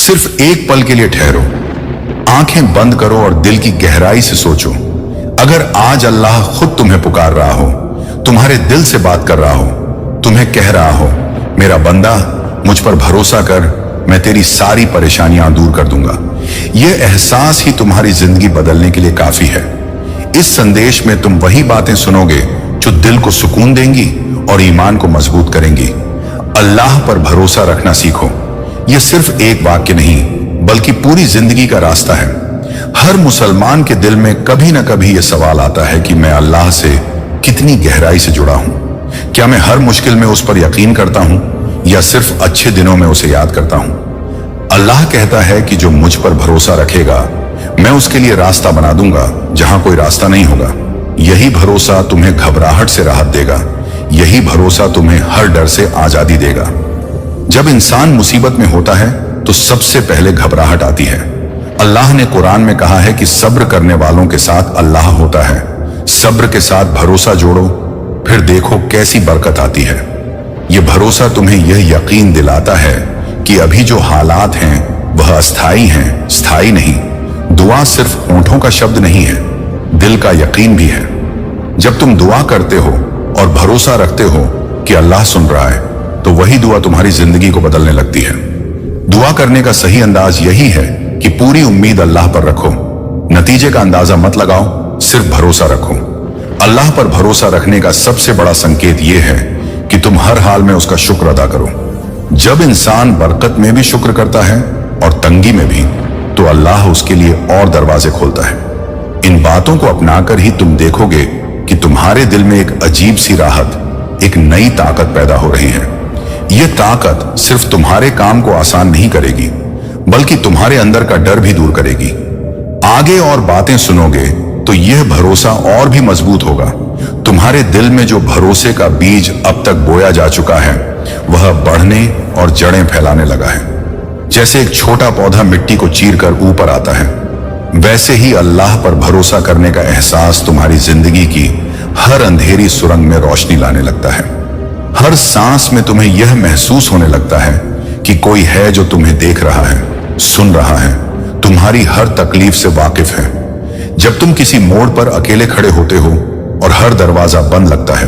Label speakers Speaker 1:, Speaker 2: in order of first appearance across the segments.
Speaker 1: सिर्फ एक पल के लिए ठहरो, आंखें बंद करो और दिल की गहराई से सोचो। अगर आज अल्लाह खुद तुम्हें पुकार रहा हो, तुम्हारे दिल से बात कर रहा हो, तुम्हें कह रहा हो, मेरा बंदा मुझ पर भरोसा कर, मैं तेरी सारी परेशानियां दूर कर दूंगा, यह एहसास ही तुम्हारी जिंदगी बदलने के लिए काफी है। इस संदेश में तुम वही बातें सुनोगे जो दिल को सुकून देंगी और ईमान को मजबूत करेंगी। अल्लाह पर भरोसा रखना सीखो। यह सिर्फ एक वाक्य नहीं, बल्कि पूरी जिंदगी का रास्ता है। हर मुसलमान के दिल में कभी ना कभी यह सवाल आता है कि मैं अल्लाह से कितनी गहराई से जुड़ा हूं। क्या मैं हर मुश्किल में उस पर यकीन करता हूं या सिर्फ अच्छे दिनों में उसे याद करता हूं? अल्लाह कहता है कि जो मुझ पर भरोसा रखेगा, मैं उसके लिए रास्ता बना दूंगा जहां कोई रास्ता नहीं होगा। यही भरोसा तुम्हें घबराहट से राहत देगा, यही भरोसा तुम्हें हर डर से आजादी देगा। जब इंसान मुसीबत में होता है तो सबसे पहले घबराहट आती है। अल्लाह ने कुरान में कहा है कि सब्र करने वालों के साथ अल्लाह होता है। सब्र के साथ भरोसा जोड़ो, फिर देखो कैसी बरकत आती है। यह भरोसा तुम्हें यह यकीन दिलाता है कि अभी जो हालात हैं वह अस्थाई हैं, स्थायी नहीं। दुआ सिर्फ होंठों का शब्द नहीं है, दिल का यकीन भी है। जब तुम दुआ करते हो और भरोसा रखते हो कि अल्लाह सुन रहा है, तो वही दुआ तुम्हारी जिंदगी को बदलने लगती है। दुआ करने का सही अंदाज यही है कि पूरी उम्मीद अल्लाह पर रखो। नतीजे का अंदाजा मत लगाओ, सिर्फ भरोसा रखो। अल्लाह पर भरोसा रखने का सबसे बड़ा संकेत यह है कि तुम हर हाल में उसका शुक्र अदा करो। जब इंसान बरकत में भी शुक्र करता है और तंगी में भी, तो अल्लाह उसके लिए और दरवाजे खोलता है। इन बातों को अपनाकर ही तुम देखोगे कि तुम्हारे दिल में एक अजीब सी राहत, एक नई ताकत पैदा हो रही है। यह ताकत सिर्फ तुम्हारे काम को आसान नहीं करेगी, बल्कि तुम्हारे अंदर का डर भी दूर करेगी। आगे और बातें सुनोगे तो यह भरोसा और भी मजबूत होगा। तुम्हारे दिल में जो भरोसे का बीज अब तक बोया जा चुका है, वह बढ़ने और जड़ें फैलाने लगा है। जैसे एक छोटा पौधा मिट्टी को चीरकर ऊपर आता है, वैसे ही अल्लाह पर भरोसा करने का एहसास तुम्हारी जिंदगी की हर अंधेरी सुरंग में रोशनी लाने लगता है। हर सांस में तुम्हें यह महसूस होने लगता है कि कोई है जो तुम्हें देख रहा है, सुन रहा है, तुम्हारी हर तकलीफ से वाकिफ है। जब तुम किसी मोड़ पर अकेले खड़े होते हो और हर दरवाजा बंद लगता है,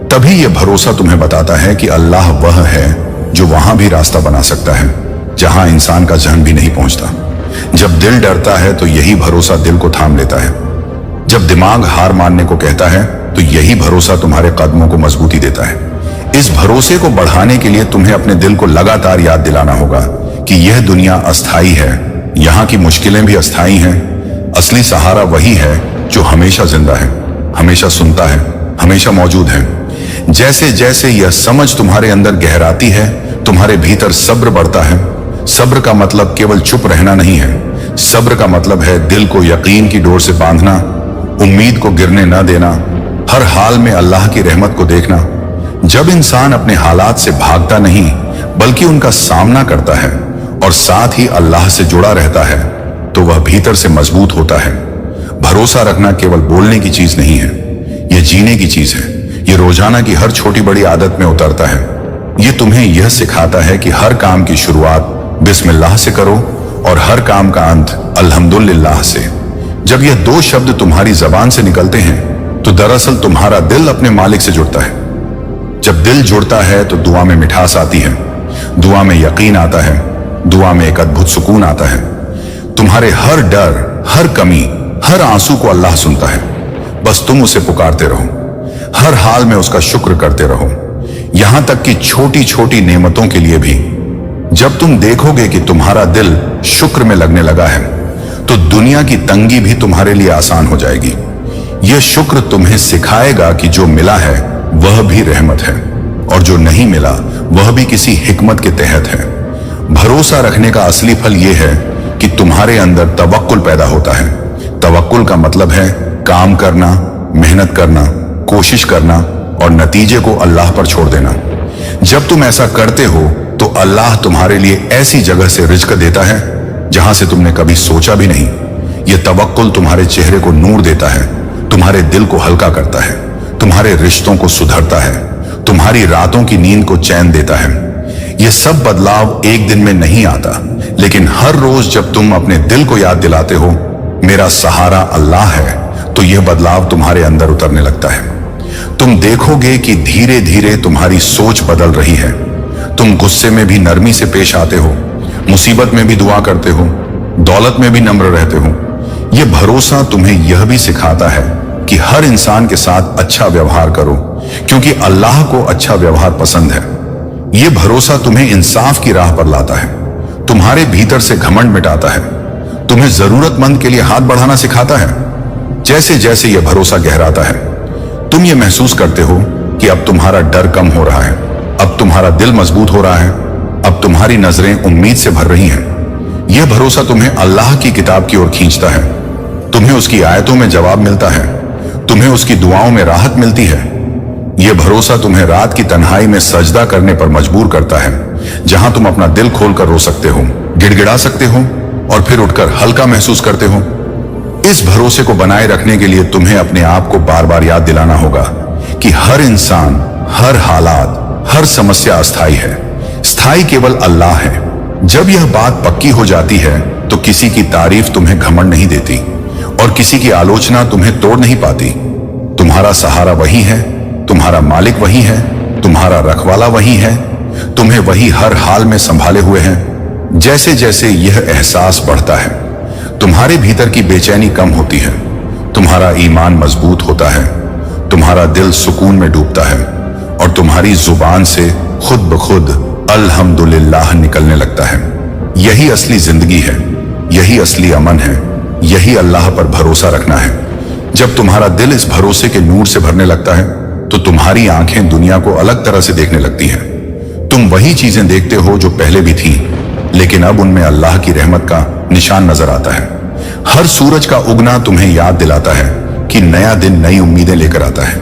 Speaker 1: तभी यह भरोसा तुम्हें बताता है कि अल्लाह वह है जो वहां भी रास्ता बना सकता है जहां इंसान का जहन भी नहीं पहुंचता। जब दिल डरता है तो यही भरोसा दिल को थाम लेता है। जब दिमाग हार मानने को कहता है तो यही भरोसा तुम्हारे कदमों को मजबूती देता है। इस भरोसे को बढ़ाने के लिए तुम्हें अपने दिल को लगातार याद दिलाना होगा कि यह दुनिया अस्थाई है, यहाँ की मुश्किलें भी अस्थाई हैं। असली सहारा वही है जो हमेशा जिंदा है, हमेशा सुनता है, हमेशा मौजूद है। जैसे जैसे यह समझ तुम्हारे अंदर गहराती है, तुम्हारे भीतर सब्र बढ़ता है। सब्र का मतलब केवल चुप रहना नहीं है, सब्र का मतलब है दिल को यकीन की डोर से बांधना, उम्मीद को गिरने न देना, हर हाल में अल्लाह की रहमत को देखना। जब इंसान अपने हालात से भागता नहीं बल्कि उनका सामना करता है और साथ ही अल्लाह से जुड़ा रहता है, तो वह भीतर से मजबूत होता है। भरोसा रखना केवल बोलने की चीज नहीं है, यह जीने की चीज है। यह रोजाना की हर छोटी बड़ी आदत में उतरता है। यह तुम्हें यह सिखाता है कि हर काम की शुरुआत बिस्मिल्लाह से करो और हर काम का अंत अल्हम्दुलिल्लाह से। जब यह दो शब्द तुम्हारी जबान से निकलते हैं तो दरअसल तुम्हारा दिल अपने मालिक से जुड़ता है। जब दिल जुड़ता है तो दुआ में मिठास आती है, दुआ में यकीन आता है, दुआ में एक अद्भुत सुकून आता है। तुम्हारे हर डर, हर कमी, हर आंसू को अल्लाह सुनता है। बस तुम उसे पुकारते रहो, हर हाल में उसका शुक्र करते रहो, यहां तक कि छोटी छोटी नेमतों के लिए भी। जब तुम देखोगे कि तुम्हारा दिल शुक्र में लगने लगा है, तो दुनिया की तंगी भी तुम्हारे लिए आसान हो जाएगी। यह शुक्र तुम्हें सिखाएगा कि जो मिला है वह भी रहमत है और जो नहीं मिला वह भी किसी हिकमत के तहत है। भरोसा रखने का असली फल यह है कि तुम्हारे अंदर तवक्कुल पैदा होता है। तवक्कुल का मतलब है काम करना, मेहनत करना, कोशिश करना और नतीजे को अल्लाह पर छोड़ देना। जब तुम ऐसा करते हो तो अल्लाह तुम्हारे लिए ऐसी जगह से रिज़्क देता है जहां से तुमने कभी सोचा भी नहीं। यह तवक्कुल तुम्हारे चेहरे को नूर देता है, तुम्हारे दिल को हल्का करता है, तुम्हारे रिश्तों को सुधरता है, तुम्हारी रातों की नींद को चैन देता है। ये सब बदलाव एक दिन में नहीं आता, लेकिन हर रोज जब तुम अपने दिल को याद दिलाते हो मेरा सहारा अल्लाह है, तो यह बदलाव तुम्हारे अंदर उतरने लगता है। तुम देखोगे कि धीरे धीरे तुम्हारी सोच बदल रही है। तुम गुस्से में भी नरमी से पेश आते हो, मुसीबत में भी दुआ करते हो, दौलत में भी नम्र रहते हो। यह भरोसा तुम्हें यह भी सिखाता है कि हर इंसान के साथ अच्छा व्यवहार करो, क्योंकि अल्लाह को अच्छा व्यवहार पसंद है। यह भरोसा तुम्हें इंसाफ की राह पर लाता है, तुम्हारे भीतर से घमंड मिटाता है, तुम्हें जरूरतमंद के लिए हाथ बढ़ाना सिखाता है। जैसे जैसे यह भरोसा गहराता है, तुम ये महसूस करते हो कि अब तुम्हारा डर कम हो रहा है, अब तुम्हारा दिल मजबूत हो रहा है, अब तुम्हारी नजरें उम्मीद से भर रही हैं। यह भरोसा तुम्हें अल्लाह की किताब की ओर खींचता है, तुम्हें उसकी आयतों में जवाब मिलता है, तुम्हें उसकी दुआओं में राहत मिलती है। यह भरोसा तुम्हें रात की तन्हाई में सजदा करने पर मजबूर करता है, जहां तुम अपना दिल खोलकर रो सकते हो, गिड़गिड़ा सकते हो और फिर उठकर हल्का महसूस करते हो। इस भरोसे को बनाए रखने के लिए तुम्हें अपने आप को बार बार याद दिलाना होगा कि हर इंसान, हर हालात, हर समस्या अस्थायी है, स्थायी केवल अल्लाह है। जब यह बात पक्की हो जाती है तो किसी की तारीफ तुम्हें घमंड नहीं देती और किसी की आलोचना तुम्हें तोड़ नहीं पाती। तुम्हारा सहारा वही है, तुम्हारा मालिक वही है, तुम्हारा रखवाला वही है, तुम्हें वही हर हाल में संभाले हुए है। जैसे जैसे यह एहसास बढ़ता है, तुम्हारे भीतर की बेचैनी कम होती है, तुम्हारा ईमान मजबूत होता है, तुम्हारा दिल सुकून में डूबता है और तुम्हारी जुबान से खुद ब खुद अल्हम्दुलिल्लाह निकलने लगता है। यही असली जिंदगी है, यही असली अमन है, यही अल्लाह पर भरोसा रखना है। जब तुम्हारा दिल इस भरोसे के नूर से भरने लगता है तो तुम्हारी आंखें दुनिया को अलग तरह से देखने लगती हैं। तुम वही चीजें देखते हो जो पहले भी थीं, लेकिन अब उनमें अल्लाह की रहमत का निशान नजर आता है। हर सूरज का उगना तुम्हें याद दिलाता है कि नया दिन नई उम्मीदें लेकर आता है।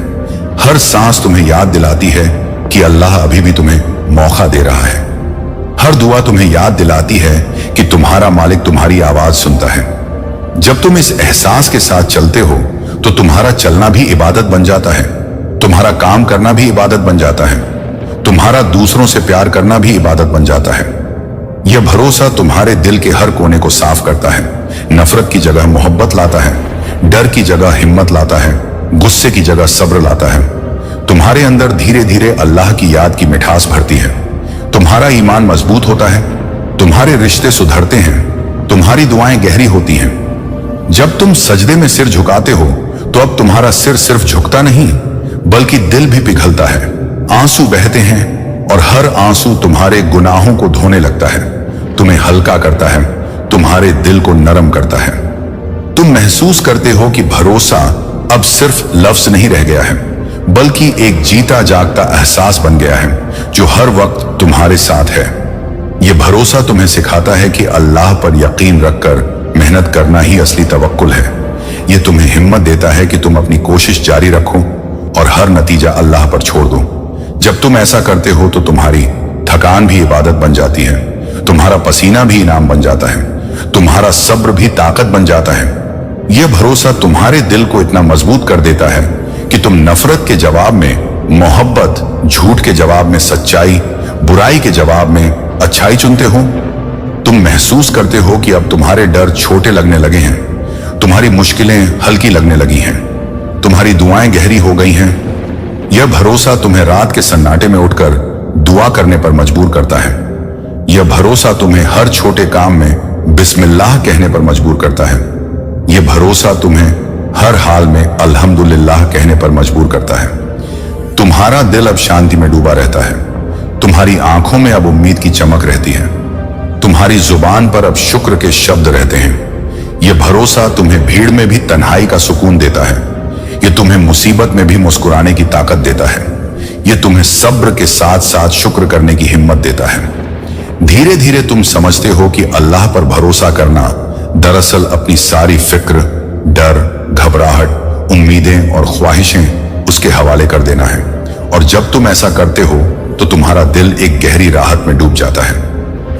Speaker 1: हर सांस तुम्हें याद दिलाती है कि अल्लाह अभी भी तुम्हें मौका दे रहा है। हर दुआ तुम्हें याद दिलाती है कि तुम्हारा मालिक तुम्हारी आवाज सुनता है। जब तुम इस एहसास के साथ चलते हो तो तुम्हारा चलना भी इबादत बन जाता है, तुम्हारा काम करना भी इबादत बन जाता है, तुम्हारा दूसरों से प्यार करना भी इबादत बन जाता है। यह भरोसा तुम्हारे दिल के हर कोने को साफ करता है, नफरत की जगह मोहब्बत लाता है, डर की जगह हिम्मत लाता है, गुस्से की जगह सब्र लाता है। तुम्हारे अंदर धीरे धीरे अल्लाह की याद की मिठास भरती है, तुम्हारा ईमान मजबूत होता है, तुम्हारे रिश्ते सुधरते हैं, तुम्हारी दुआएं गहरी होती हैं। जब तुम सजदे में सिर झुकाते हो तो अब तुम्हारा सिर सिर्फ झुकता नहीं बल्कि दिल भी पिघलता है, आंसू बहते हैं और हर आंसू तुम्हारे गुनाहों को धोने लगता है, तुम्हें हल्का करता है, तुम्हारे दिल को नरम करता है। तुम महसूस करते हो कि भरोसा अब सिर्फ लफ्ज नहीं रह गया है, बल्कि एक जीता जागता एहसास बन गया है जो हर वक्त तुम्हारे साथ है। यह भरोसा तुम्हें सिखाता है कि अल्लाह पर यकीन रखकर मेहनत करना ही असली तवक्कुल है। यह तुम्हें हिम्मत देता है कि तुम अपनी कोशिश जारी रखो और हर नतीजा अल्लाह पर छोड़ दो। जब तुम ऐसा करते हो तो तुम्हारी थकान भी इबादत बन जाती है, तुम्हारा पसीना भी इनाम बन जाता है, तुम्हारा सब्र भी ताकत बन जाता है। यह भरोसा तुम्हारे दिल को इतना मजबूत कर देता है कि तुम नफरत के जवाब में मोहब्बत, झूठ के जवाब में सच्चाई, बुराई के जवाब में अच्छाई चुनते हो। तुम महसूस करते हो कि अब तुम्हारे डर छोटे लगने लगे हैं, तुम्हारी मुश्किलें हल्की लगने लगी हैं, तुम्हारी दुआएं गहरी हो गई हैं। यह भरोसा तुम्हें रात के सन्नाटे में उठकर दुआ करने पर मजबूर करता है। यह भरोसा तुम्हें हर छोटे काम में बिस्मिल्लाह कहने पर मजबूर करता है। यह भरोसा तुम्हें हर हाल में अल्हम्दुलिल्लाह कहने पर मजबूर करता है। तुम्हारा दिल अब शांति में डूबा रहता है, तुम्हारी आंखों में अब उम्मीद की चमक रहती है, तुम्हारी जुबान पर अब शुक्र के शब्द रहते हैं। यह भरोसा तुम्हें भीड़ में भी तन्हाई का सुकून देता है, यह तुम्हें मुसीबत में भी मुस्कुराने की ताकत देता है, यह तुम्हें सब्र के साथ साथ शुक्र करने की हिम्मत देता है। धीरे धीरे तुम समझते हो कि अल्लाह पर भरोसा करना दरअसल अपनी सारी फिक्र, डर, घबराहट, उम्मीदें और ख्वाहिशें उसके हवाले कर देना है। और जब तुम ऐसा करते हो तो तुम्हारा दिल एक गहरी राहत में डूब जाता है।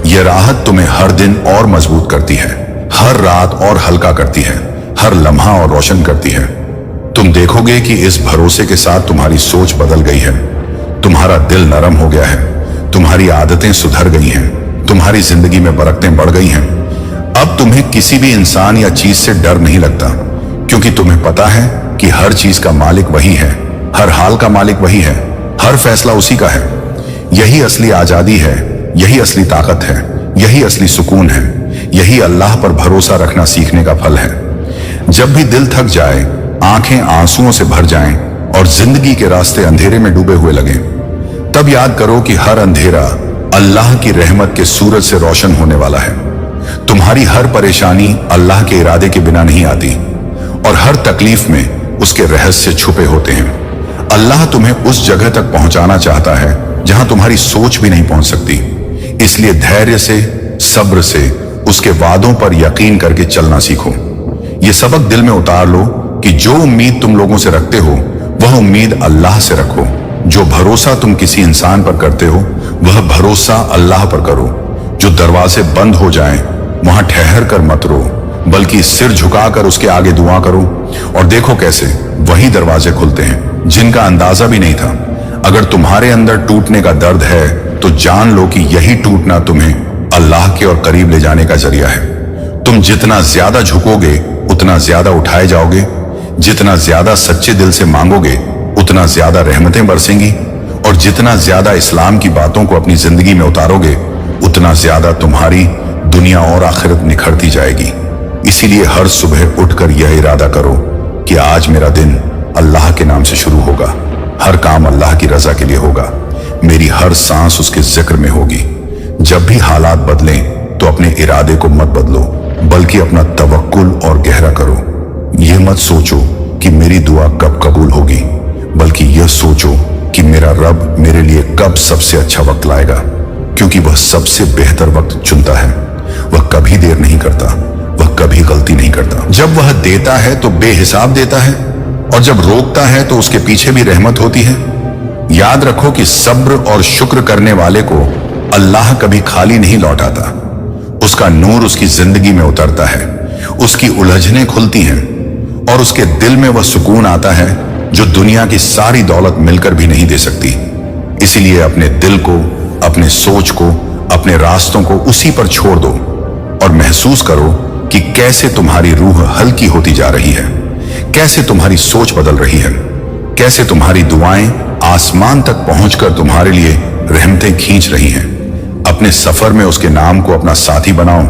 Speaker 1: यह राहत तुम्हें हर दिन और मजबूत करती है, हर रात और हल्का करती है, हर लम्हा और रोशन करती है। तुम देखोगे कि इस भरोसे के साथ तुम्हारी सोच बदल गई है, तुम्हारा दिल नरम हो गया है, तुम्हारी आदतें सुधर गई हैं, तुम्हारी जिंदगी में बरकतें बढ़ गई हैं। अब तुम्हें किसी भी इंसान या चीज से डर नहीं लगता, क्योंकि तुम्हें पता है कि हर चीज का मालिक वही है, हर हाल का मालिक वही है, हर फैसला उसी का है। यही असली आजादी है, यही असली ताकत है, यही असली सुकून है, यही अल्लाह पर भरोसा रखना सीखने का फल है। जब भी दिल थक जाए, आंखें आंसुओं से भर जाएं और जिंदगी के रास्ते अंधेरे में डूबे हुए लगें, तब याद करो कि हर अंधेरा अल्लाह की रहमत के सूरज से रोशन होने वाला है। तुम्हारी हर परेशानी अल्लाह के इरादे के बिना नहीं आती, और हर तकलीफ में उसके रहस्य छुपे होते हैं। अल्लाह तुम्हें उस जगह तक पहुंचाना चाहता है जहां तुम्हारी सोच भी नहीं पहुंच सकती। इसलिए धैर्य से, सब्र से उसके वादों पर यकीन करके चलना सीखो। ये सबक दिल में उतार लो कि जो उम्मीद तुम लोगों से रखते हो वह उम्मीद अल्लाह से रखो। जो भरोसा तुम किसी इंसान पर करते हो वह भरोसा अल्लाह पर करो। जो दरवाजे बंद हो जाएं वहां ठहर कर मत रो, बल्कि सिर झुकाकर उसके आगे दुआ करो, और देखो कैसे वही दरवाजे खुलते हैं जिनका अंदाजा भी नहीं था। अगर तुम्हारे अंदर टूटने का दर्द है तो जान लो कि यही टूटना तुम्हें अल्लाह के और करीब ले जाने का जरिया है। तुम जितना ज्यादा झुकोगे उतना ज्यादा उठाए जाओगे, जितना ज्यादा सच्चे दिल से मांगोगे उतना ज्यादा रहमतें बरसेंगी, और जितना ज्यादा इस्लाम की बातों को अपनी जिंदगी में उतारोगे उतना ज्यादा तुम्हारी दुनिया और आखिरत निखरती जाएगी। इसीलिए हर सुबह उठकर यह इरादा करो कि आज मेरा दिन अल्लाह के नाम से शुरू होगा, हर काम अल्लाह की रजा के लिए होगा, मेरी हर सांस उसके जिक्र में होगी। जब भी हालात बदलें तो अपने इरादे को मत बदलो, बल्कि अपना तवक्कुल और गहरा करो। यह मत सोचो कि मेरी दुआ कब कबूल होगी, बल्कि यह सोचो कि मेरा रब मेरे लिए कब सबसे अच्छा वक्त लाएगा, क्योंकि वह सबसे बेहतर वक्त चुनता है। वह कभी देर नहीं करता, वह कभी गलती नहीं करता। जब वह देता है तो बेहिसाब देता है, और जब रोकता है तो उसके पीछे भी रहमत होती है। याद रखो कि सब्र और शुक्र करने वाले को अल्लाह कभी खाली नहीं लौटाता। उसका नूर उसकी जिंदगी में उतरता है, उसकी उलझनें खुलती हैं, और उसके दिल में वह सुकून आता है जो दुनिया की सारी दौलत मिलकर भी नहीं दे सकती। इसीलिए अपने दिल को, अपने सोच को, अपने रास्तों को उसी पर छोड़ दो, और महसूस करो कि कैसे तुम्हारी रूह हल्की होती जा रही है, कैसे तुम्हारी सोच बदल रही है, कैसे तुम्हारी दुआएं आसमान तक पहुंचकर तुम्हारे लिए रहमतें खींच रही हैं। अपने सफर में उसके नाम को अपना साथी बनाओ,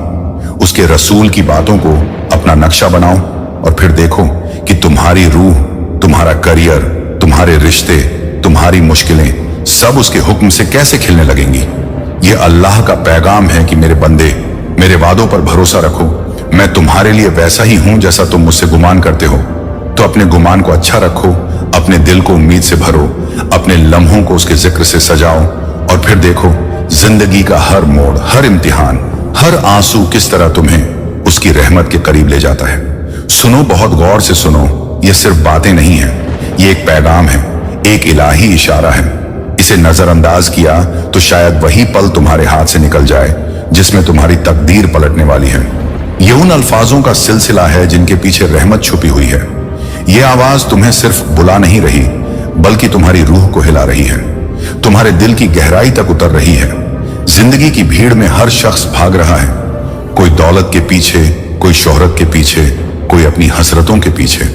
Speaker 1: उसके रसूल की बातों को अपना नक्शा बनाओ, और फिर देखो कि तुम्हारी रूह, तुम्हारा करियर, तुम्हारे रिश्ते, तुम्हारी मुश्किलें सब उसके हुक्म से कैसे खिलने लगेंगी। यह अल्लाह का पैगाम है कि मेरे बंदे, मेरे वादों पर भरोसा रखो। मैं तुम्हारे लिए वैसा ही हूं जैसा तुम मुझसे गुमान करते हो। तो अपने गुमान को अच्छा रखो, अपने दिल को उम्मीद से भरो, अपने लम्हों को उसके जिक्र से सजाओ, और फिर देखो जिंदगी का हर मोड़, हर इम्तिहान, हर आंसू किस तरह तुम्हें उसकी रहमत के करीब ले जाता है। सुनो, बहुत गौर से सुनो, ये सिर्फ बातें नहीं है, ये एक पैगाम है, एक इलाही इशारा है। इसे नजरअंदाज किया तो शायद वही पल तुम्हारे हाथ से निकल जाए जिसमें तुम्हारी तकदीर पलटने वाली है। ये उन अल्फाजों का सिलसिला है जिनके पीछे रहमत छुपी हुई है। ये आवाज तुम्हें सिर्फ बुला नहीं रही, बल्कि तुम्हारी रूह को हिला रही है, तुम्हारे दिल की गहराई तक उतर रही है। जिंदगी की भीड़ में हर शख्स भाग रहा है, कोई दौलत के पीछे, कोई शोहरत के पीछे, कोई अपनी हसरतों के पीछे।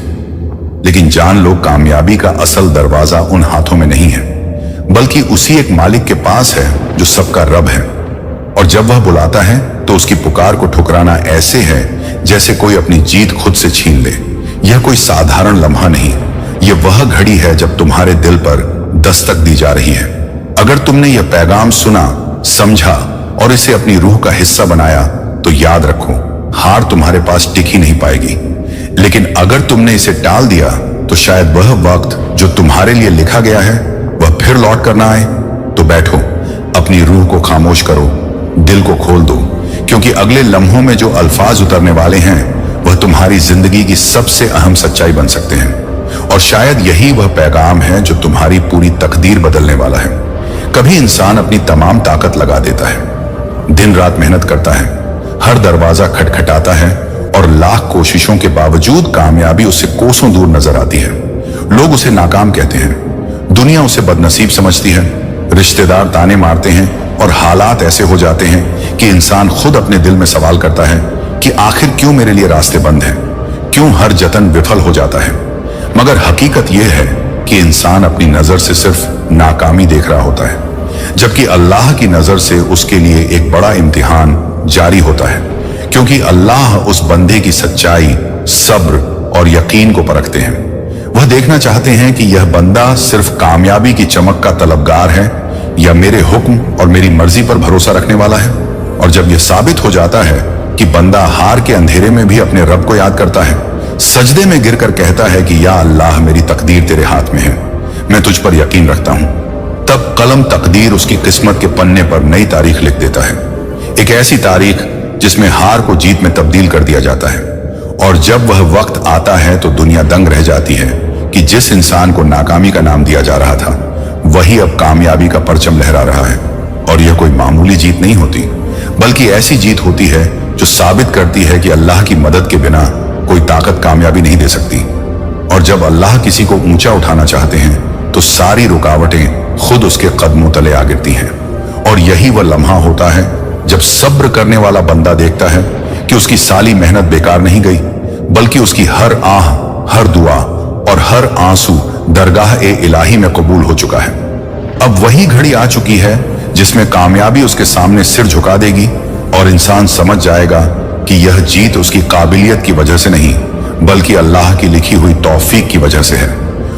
Speaker 1: लेकिन जान लो, कामयाबी का असल दरवाजा उन हाथों में नहीं है, बल्कि उसी एक मालिक के पास है जो सबका रब है। और जब वह बुलाता है तो उसकी पुकार को ठुकराना ऐसे है जैसे कोई अपनी जीत खुद से छीन ले। यह कोई साधारण लम्हा नहीं, यह वह घड़ी है जब तुम्हारे दिल पर दस्तक दी जा रही है। अगर तुमने यह पैगाम सुना, समझा और इसे अपनी रूह का हिस्सा बनाया तो याद रखो, हार तुम्हारे पास टिक ही नहीं पाएगी। लेकिन अगर तुमने इसे टाल दिया तो शायद वह वक्त जो तुम्हारे लिए लिखा गया है वह फिर लौट कर ना आए। तो बैठो, अपनी रूह को खामोश करो, दिल को खोल दो, क्योंकि अगले लम्हों में जो अल्फाज उतरने वाले हैं वह तुम्हारी जिंदगी की सबसे अहम सच्चाई बन सकते हैं। और शायद यही वह पैगाम है जो तुम्हारी पूरी तकदीर बदलने वाला है। कभी इंसान अपनी तमाम ताकत लगा देता है, दिन रात मेहनत करता है, हर दरवाजा खटखटाता है, और लाख कोशिशों के बावजूद कामयाबी उससे कोसों दूर नजर आती है। लोग उसे नाकाम कहते हैं, दुनिया उसे बदनसीब समझती है, रिश्तेदार ताने मारते हैं और हालात ऐसे हो जाते हैं कि इंसान खुद अपने दिल में सवाल करता है कि आखिर क्यों मेरे लिए रास्ते बंद हैं, क्यों हर जतन विफल हो जाता है। मगर हकीकत यह है कि इंसान अपनी नजर से सिर्फ नाकामी देख रहा होता है, जबकि अल्लाह की नजर से उसके लिए एक बड़ा इम्तिहान जारी होता है, क्योंकि अल्लाह उस बंदे की सच्चाई, सब्र और यकीन को परखते हैं। वह देखना चाहते हैं कि यह बंदा सिर्फ कामयाबी की चमक का तलबगार है या मेरे हुक्म और मेरी मर्जी पर भरोसा रखने वाला है। और जब यह साबित हो जाता है कि बंदा हार के अंधेरे में भी अपने रब को याद करता है, सजदे में गिरकर कहता है कि या अल्लाह, मेरी तकदीर तेरे हाथ में है, मैं तुझ पर यकीन रखता हूं, तब कलम तकदीर उसकी किस्मत के पन्ने पर नई तारीख लिख देता है। एक ऐसी तारीख जिसमें हार को जीत में तब्दील कर दिया जाता है। और जब वह वक्त आता है तो दुनिया दंग रह जाती है कि जिस इंसान को नाकामी का नाम दिया जा रहा था, वही अब कामयाबी का परचम लहरा रहा है। और यह कोई मामूली जीत नहीं होती, बल्कि ऐसी जीत होती है जो साबित करती है कि अल्लाह की मदद के बिना कोई ताकत कामयाबी नहीं दे सकती। और जब अल्लाह किसी को ऊंचा उठाना चाहते हैं तो सारी रुकावटें खुद उसके कदमों तले आ गिरती हैं। और यही वह लम्हा होता है जब सब्र करने वाला बंदा देखता है कि उसकी सारी मेहनत बेकार नहीं गई, बल्कि उसकी हर आह, हर दुआ और हर आंसू दरगाह ए इलाही में कबूल हो चुका है। अब वही घड़ी आ चुकी है जिसमें कामयाबी उसके सामने सिर झुका देगी और इंसान समझ जाएगा कि यह जीत उसकी काबिलियत की वजह से नहीं, बल्कि अल्लाह की लिखी हुई तौफीक की वजह से है।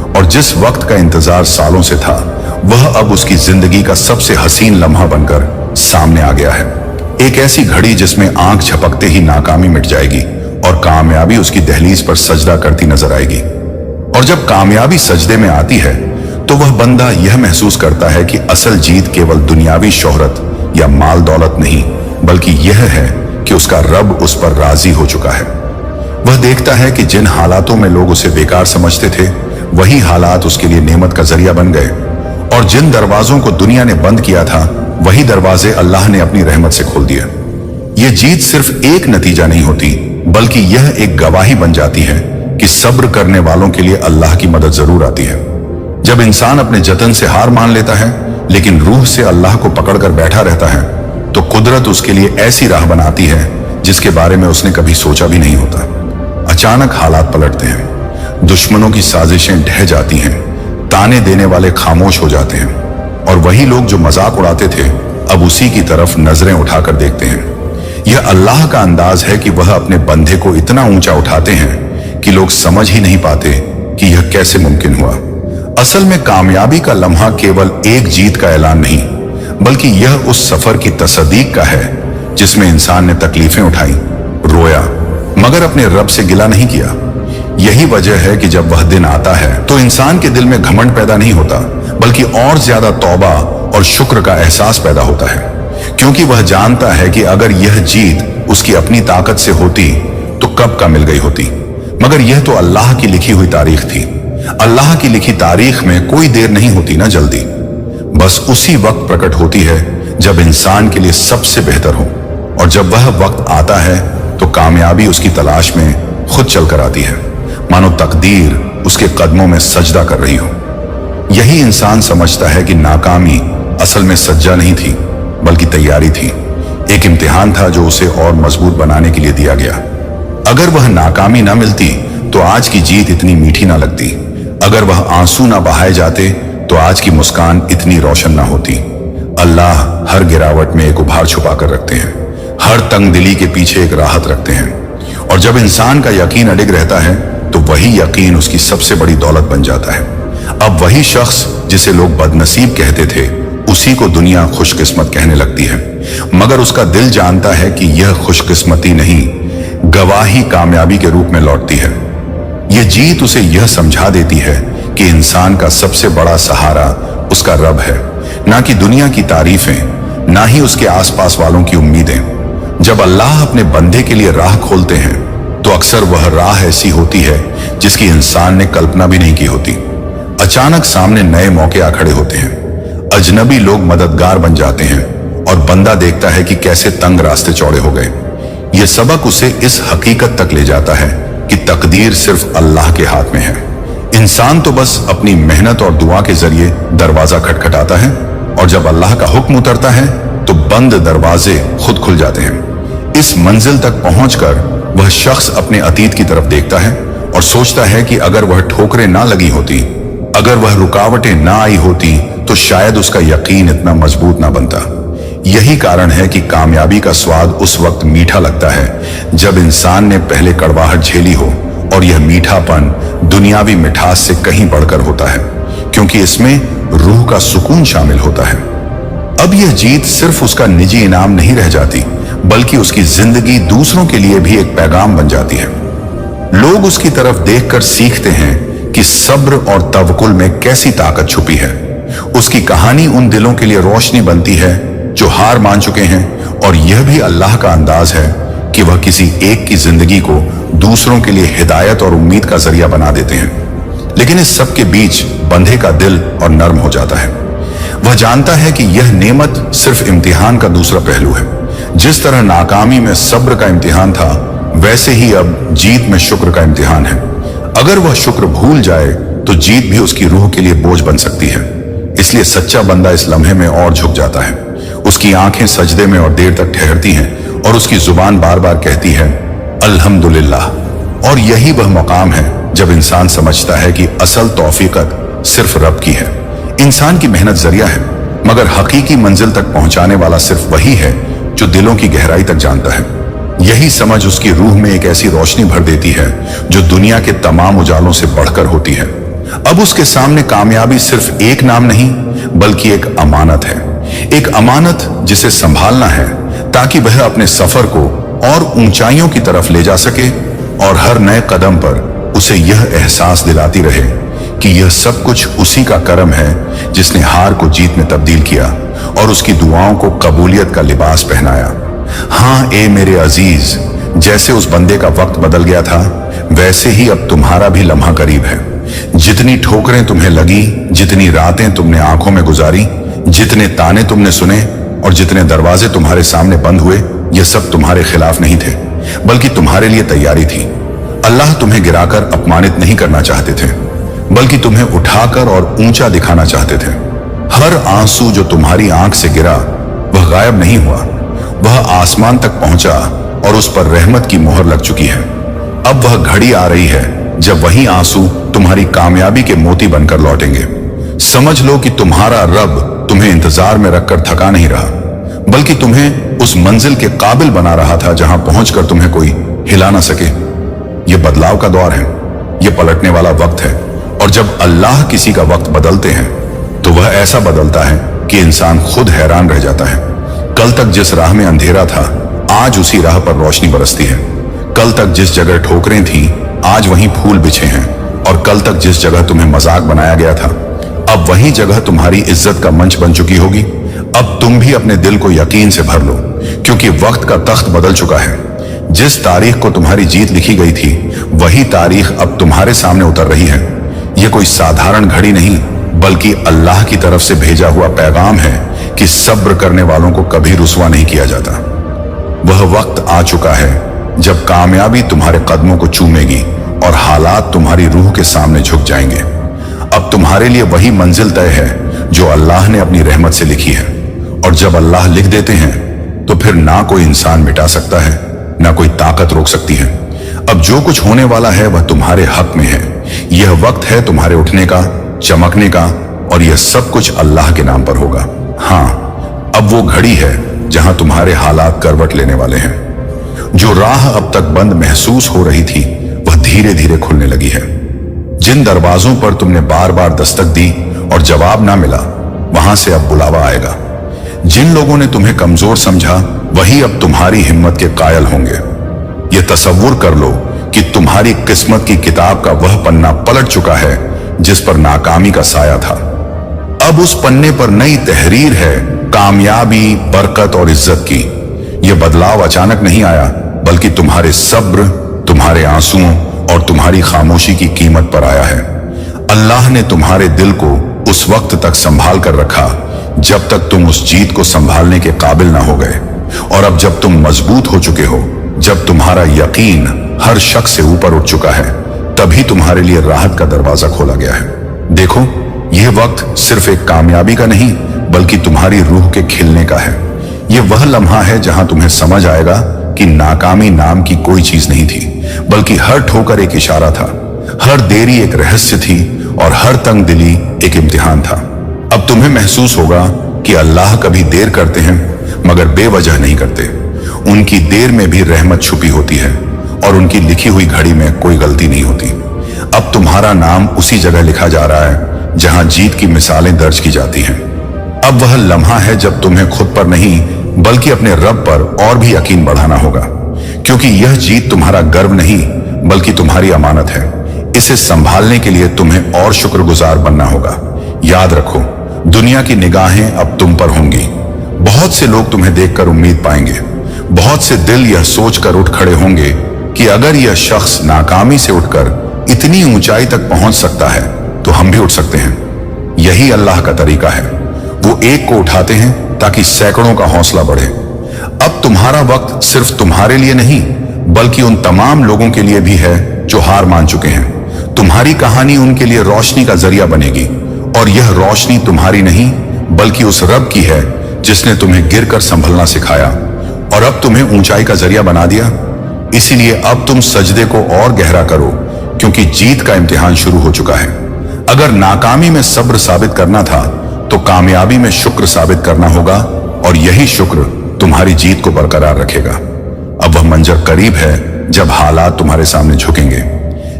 Speaker 1: और जिस वक्त का इंतजार सालों से था, वह अब उसकी जिंदगी का सबसे हसीन लम्हा बनकर सामने आ गया है। एक ऐसी घड़ी जिसमें आंख झपकते ही नाकामी मिट जाएगी और कामयाबी उसकी दहलीज पर सजदा करती नजर आएगी। और जब कामयाबी सजदे में आती है तो वह बंदा यह महसूस करता है कि असल जीत केवल दुनियावी शोहरत या माल दौलत नहीं, बल्कि यह है कि उसका रब उस पर राजी हो चुका है। वह देखता है कि जिन हालातों में लोग उसे बेकार समझते थे, वही हालात उसके लिए नेमत का जरिया बन गए। और जिन दरवाजों को दुनिया ने बंद किया था, वही दरवाजे अल्लाह ने अपनी रहमत से खोल दिए। यह जीत सिर्फ एक नतीजा नहीं होती, बल्कि यह एक गवाही बन जाती है कि सब्र करने वालों के लिए अल्लाह की मदद जरूर आती है। जब इंसान अपने जतन से हार मान लेता है, लेकिन रूह से अल्लाह को पकड़कर बैठा रहता है, तो कुदरत उसके लिए ऐसी राह बनाती है जिसके बारे में उसने कभी सोचा भी नहीं होता। अचानक हालात पलटते हैं, दुश्मनों की साजिशें ढह जाती हैं, ताने देने वाले खामोश हो जाते हैं, और वही लोग जो मजाक उड़ाते थे अब उसी की तरफ नजरें उठाकर देखते हैं। यह अल्लाह का अंदाज है कि वह अपने बंदे को इतना ऊंचा उठाते हैं कि लोग समझ ही नहीं पाते कि यह कैसे मुमकिन हुआ। असल में कामयाबी का लम्हा केवल एक जीत का ऐलान नहीं, बल्कि यह उस सफर की तस्दीक का है जिसमें इंसान ने तकलीफें उठाई, रोया, मगर अपने रब से गिला नहीं किया। यही वजह है कि जब वह दिन आता है तो इंसान के दिल में घमंड पैदा नहीं होता, बल्कि और ज्यादा तौबा और शुक्र का एहसास पैदा होता है, क्योंकि वह जानता है कि अगर यह जीत उसकी अपनी ताकत से होती तो कब का मिल गई होती। मगर यह तो अल्लाह की लिखी हुई तारीख थी। अल्लाह की लिखी तारीख में कोई देर नहीं होती ना जल्दी, बस उसी वक्त प्रकट होती है जब इंसान के लिए सबसे बेहतर हो। और जब वह वक्त आता है तो कामयाबी उसकी तलाश में खुद चलकर आती है, मानो तकदीर उसके कदमों में सजदा कर रही हो। यही इंसान समझता है कि नाकामी असल में सज्जा नहीं थी, बल्कि तैयारी थी। एक इम्तिहान था जो उसे और मजबूत बनाने के लिए दिया गया। अगर वह नाकामी ना मिलती तो आज की जीत इतनी मीठी ना लगती। अगर वह आंसू ना बहाए जाते तो आज की मुस्कान इतनी रोशन ना होती। अल्लाह हर गिरावट में एक उभार छुपा कर रखते हैं, हर तंग दिली के पीछे एक राहत रखते हैं। और जब इंसान का यकीन अडिग रहता है तो वही यकीन उसकी सबसे बड़ी दौलत बन जाता है। अब वही शख्स जिसे लोग बदनसीब कहते थे, उसी को दुनिया खुशकिस्मत कहने लगती है, मगर उसका दिल जानता है कि यह खुशकिस्मती नहीं, गवाही कामयाबी के रूप में लौटती है। यह जीत उसे यह समझा देती है कि इंसान का सबसे बड़ा सहारा उसका रब है, ना कि दुनिया की तारीफें, ना ही उसके आसपास वालों की उम्मीदें। जब अल्लाह अपने बंदे के लिए राह खोलते हैं तो अक्सर वह राह ऐसी होती है जिसकी इंसान ने कल्पना भी नहीं की होती। अचानक सामने नए मौके आ खड़े होते हैं, अजनबी लोग मददगार बन जाते हैं, और बंदा देखता है कि कैसे तंग रास्ते चौड़े हो गए। यह सबक उसे इस हकीकत तक ले जाता है कि तकदीर सिर्फ अल्लाह के हाथ में है। इंसान तो बस अपनी मेहनत और दुआ के जरिए दरवाजा खटखटाता है और जब अल्लाह का हुक्म उतरता है तो बंद दरवाजे खुद खुल जाते हैं। इस मंजिल तक पहुंचकर वह शख्स अपने अतीत की तरफ देखता है और सोचता है कि अगर वह ठोकरें ना लगी होती, अगर वह रुकावटें ना आई होती, तो शायद उसका यकीन इतना मजबूत ना बनता। यही कारण है कि कामयाबी का स्वाद उस वक्त मीठा लगता है जब इंसान ने पहले कड़वाहट झेली हो, और यह मीठापन दुनियावी मिठास से कहीं बढ़कर होता है, क्योंकि इसमें रूह का सुकून शामिल होता है। अब यह जीत सिर्फ उसका निजी इनाम नहीं रह जाती, बल्कि उसकी जिंदगी दूसरों के लिए भी एक पैगाम बन जाती है। लोग उसकी तरफ देखकर सीखते हैं कि सब्र और तवक्कुल में कैसी ताकत छुपी है। उसकी कहानी उन दिलों के लिए रोशनी बनती है जो हार मान चुके हैं, और यह भी अल्लाह का अंदाज है कि वह किसी एक की जिंदगी को दूसरों के लिए हिदायत और उम्मीद का जरिया बना देते हैं। लेकिन इस सब के बीच बंधे का दिल और नर्म हो जाता है। वह जानता है कि यह नेमत सिर्फ इम्तिहान का दूसरा पहलू है। जिस तरह नाकामी में सब्र का इम्तिहान था, वैसे ही अब जीत में शुक्र का इम्तिहान है। अगर वह शुक्र भूल जाए तो जीत भी उसकी रूह के लिए बोझ बन सकती है। इसलिए सच्चा बंदा इस लम्हे में और झुक जाता है। उसकी आंखें सजदे में और देर तक ठहरती हैं, और उसकी जुबान बार बार कहती है अल्हम्दुलिल्लाह। और यही वह मकाम है जब इंसान समझता है कि असल तौफीकत सिर्फ रब की है। इंसान की मेहनत जरिया है, मगर हकीकी मंजिल तक पहुंचाने वाला सिर्फ वही है जो दिलों की गहराई तक जानता है। यही समझ उसकी रूह में एक ऐसी रोशनी भर देती है जो दुनिया के तमाम उजालों से बढ़कर होती है। अब उसके सामने कामयाबी सिर्फ एक नाम नहीं, बल्कि एक अमानत है। एक अमानत जिसे संभालना है ताकि वह अपने सफर को और ऊंचाइयों की तरफ ले जा सके, और हर नए कदम पर उसे यह एहसास दिलाती रहे कि यह सब कुछ उसी का करम है जिसने हार को जीत में तब्दील किया और उसकी दुआओं को कबूलियत का लिबास पहनाया। हाँ ए मेरे अजीज, जैसे उस बंदे का वक्त बदल गया था, वैसे ही अब तुम्हारा भी लम्हा करीब है। जितनी ठोकरें तुम्हें लगी, जितनी रातें तुमने आंखों में गुजारी, जितने ताने तुमने सुने और जितने दरवाजे तुम्हारे सामने बंद हुए, ये सब तुम्हारे खिलाफ नहीं थे, बल्कि तुम्हारे लिए तैयारी थी। अल्लाह तुम्हें गिराकर अपमानित नहीं करना चाहते थे, बल्कि तुम्हें उठाकर और ऊंचा दिखाना चाहते थे। हर आंसू जो तुम्हारी आंख से गिरा वह गायब नहीं हुआ, वह आसमान तक पहुंचा और उस पर रहमत की मोहर लग चुकी है। अब वह घड़ी आ रही है जब वही आंसू तुम्हारी कामयाबी के मोती बनकर लौटेंगे। समझ लो कि तुम्हारा रब तुम्हें इंतजार में रखकर थका नहीं रहा, बल्कि तुम्हें उस मंजिल के काबिल बना रहा था जहां पहुंचकर तुम्हें कोई हिला ना सके। यह बदलाव का दौर है, यह पलटने वाला वक्त है, और जब अल्लाह किसी का वक्त बदलते हैं तो वह ऐसा बदलता है कि इंसान खुद हैरान रह जाता है। कल तक जिस राह में अंधेरा था, आज उसी राह पर रोशनी बरसती है। कल तक जिस जगह ठोकरें थीं, आज वहीं फूल बिछे हैं, और कल तक जिस जगह तुम्हें मजाक बनाया गया था, अब वही जगह तुम्हारी इज्जत का मंच बन चुकी होगी। अब तुम भी अपने दिल को यकीन से भर लो, क्योंकि वक्त का तख्त बदल चुका है। जिस तारीख को तुम्हारी जीत लिखी गई थी, वही तारीख अब तुम्हारे सामने उतर रही है। यह कोई साधारण घड़ी नहीं, बल्कि अल्लाह की तरफ से भेजा हुआ पैगाम है कि सब्र करने वालों को कभी रुसवा नहीं किया जाता। वह वक्त आ चुका है जब कामयाबी तुम्हारे कदमों को चूमेगी और हालात तुम्हारी रूह के सामने झुक जाएंगे। अब तुम्हारे लिए वही मंजिल तय है जो अल्लाह ने अपनी रहमत से लिखी है, और जब अल्लाह लिख देते हैं तो फिर ना कोई इंसान मिटा सकता है, ना कोई ताकत रोक सकती है। अब जो कुछ होने वाला है वह तुम्हारे हक में है। यह वक्त है तुम्हारे उठने का, चमकने का, और यह सब कुछ अल्लाह के नाम पर होगा। हाँ, अब वो घड़ी है जहां तुम्हारे हालात करवट लेने वाले हैं। जो राह अब तक बंद महसूस हो रही थी, वह धीरे धीरे खुलने लगी है। जिन दरवाजों पर तुमने बार बार दस्तक दी और जवाब ना मिला, वहां से अब बुलावा आएगा। जिन लोगों ने तुम्हें कमजोर समझा, वही अब तुम्हारी हिम्मत के कायल होंगे। यह तसव्वुर कर लो कि तुम्हारी किस्मत की किताब का वह पन्ना पलट चुका है जिस पर नाकामी का साया था। अब उस पन्ने पर नई तहरीर है, कामयाबी, बरकत और इज्जत की। यह बदलाव अचानक नहीं आया, बल्कि तुम्हारे सब्र, तुम्हारे आंसुओं और तुम्हारी खामोशी की कीमत पर आया है। अल्लाह ने तुम्हारे दिल को उस वक्त तक संभाल कर रखा जब तक तुम उस जीत को संभालने के काबिल ना हो गए, और अब जब तुम मजबूत हो चुके हो, जब तुम्हारा यकीन हर शख्स से ऊपर उठ चुका है, तभी तुम्हारे लिए राहत का दरवाजा खोला गया है। देखो, यह वक्त सिर्फ एक कामयाबी का नहीं, बल्कि तुम्हारी रूह के खिलने का है। यह वह लम्हा है जहां तुम्हें समझ आएगा कि नाकामी नाम की कोई चीज नहीं थी, बल्कि हर ठोकर एक इशारा था, हर देरी एक रहस्य थी और हर तंग दिली एक इम्तिहान था। अब तुम्हें महसूस होगा कि अल्लाह कभी देर करते हैं मगर बेवजह नहीं करते। उनकी देर में भी रहमत छुपी होती है और उनकी लिखी हुई घड़ी में कोई गलती नहीं होती। अब तुम्हारा नाम उसी जगह लिखा जा रहा है जहां जीत की मिसालें दर्ज की जाती हैं। अब वह लम्हा है जब तुम्हें खुद पर नहीं बल्कि अपने रब पर और भी यकीन बढ़ाना होगा, क्योंकि यह जीत तुम्हारा गर्व नहीं बल्कि तुम्हारी अमानत है। इसे संभालने के लिए तुम्हें और शुक्रगुजार बनना होगा। याद रखो, दुनिया की निगाहें अब तुम पर होंगी। बहुत से लोग तुम्हें देखकर उम्मीद पाएंगे, बहुत से दिल यह सोचकर उठ खड़े होंगे कि अगर यह शख्स नाकामी से उठकर इतनी ऊंचाई तक पहुंच सकता है तो हम भी उठ सकते हैं। यही अल्लाह का तरीका है। वो एक को उठाते हैं ताकि सैकड़ों का हौसला बढ़े। अब तुम्हारा वक्त सिर्फ तुम्हारे लिए नहीं बल्कि उन तमाम लोगों के लिए भी है जो हार मान चुके हैं। तुम्हारी कहानी उनके लिए रोशनी का जरिया बनेगी, और यह रोशनी तुम्हारी नहीं बल्कि उस रब की है जिसने तुम्हें गिरकर संभलना सिखाया और अब तुम्हें ऊंचाई का जरिया बना दिया। इसीलिए अब तुम सजदे को और गहरा करो, क्योंकि जीत का इम्तिहान शुरू हो चुका है। अगर नाकामी में सब्र साबित करना था तो कामयाबी में शुक्र साबित करना होगा, और यही शुक्र तुम्हारी जीत को बरकरार रखेगा। अब वह मंजर करीब है जब हालात तुम्हारे सामने झुकेंगे,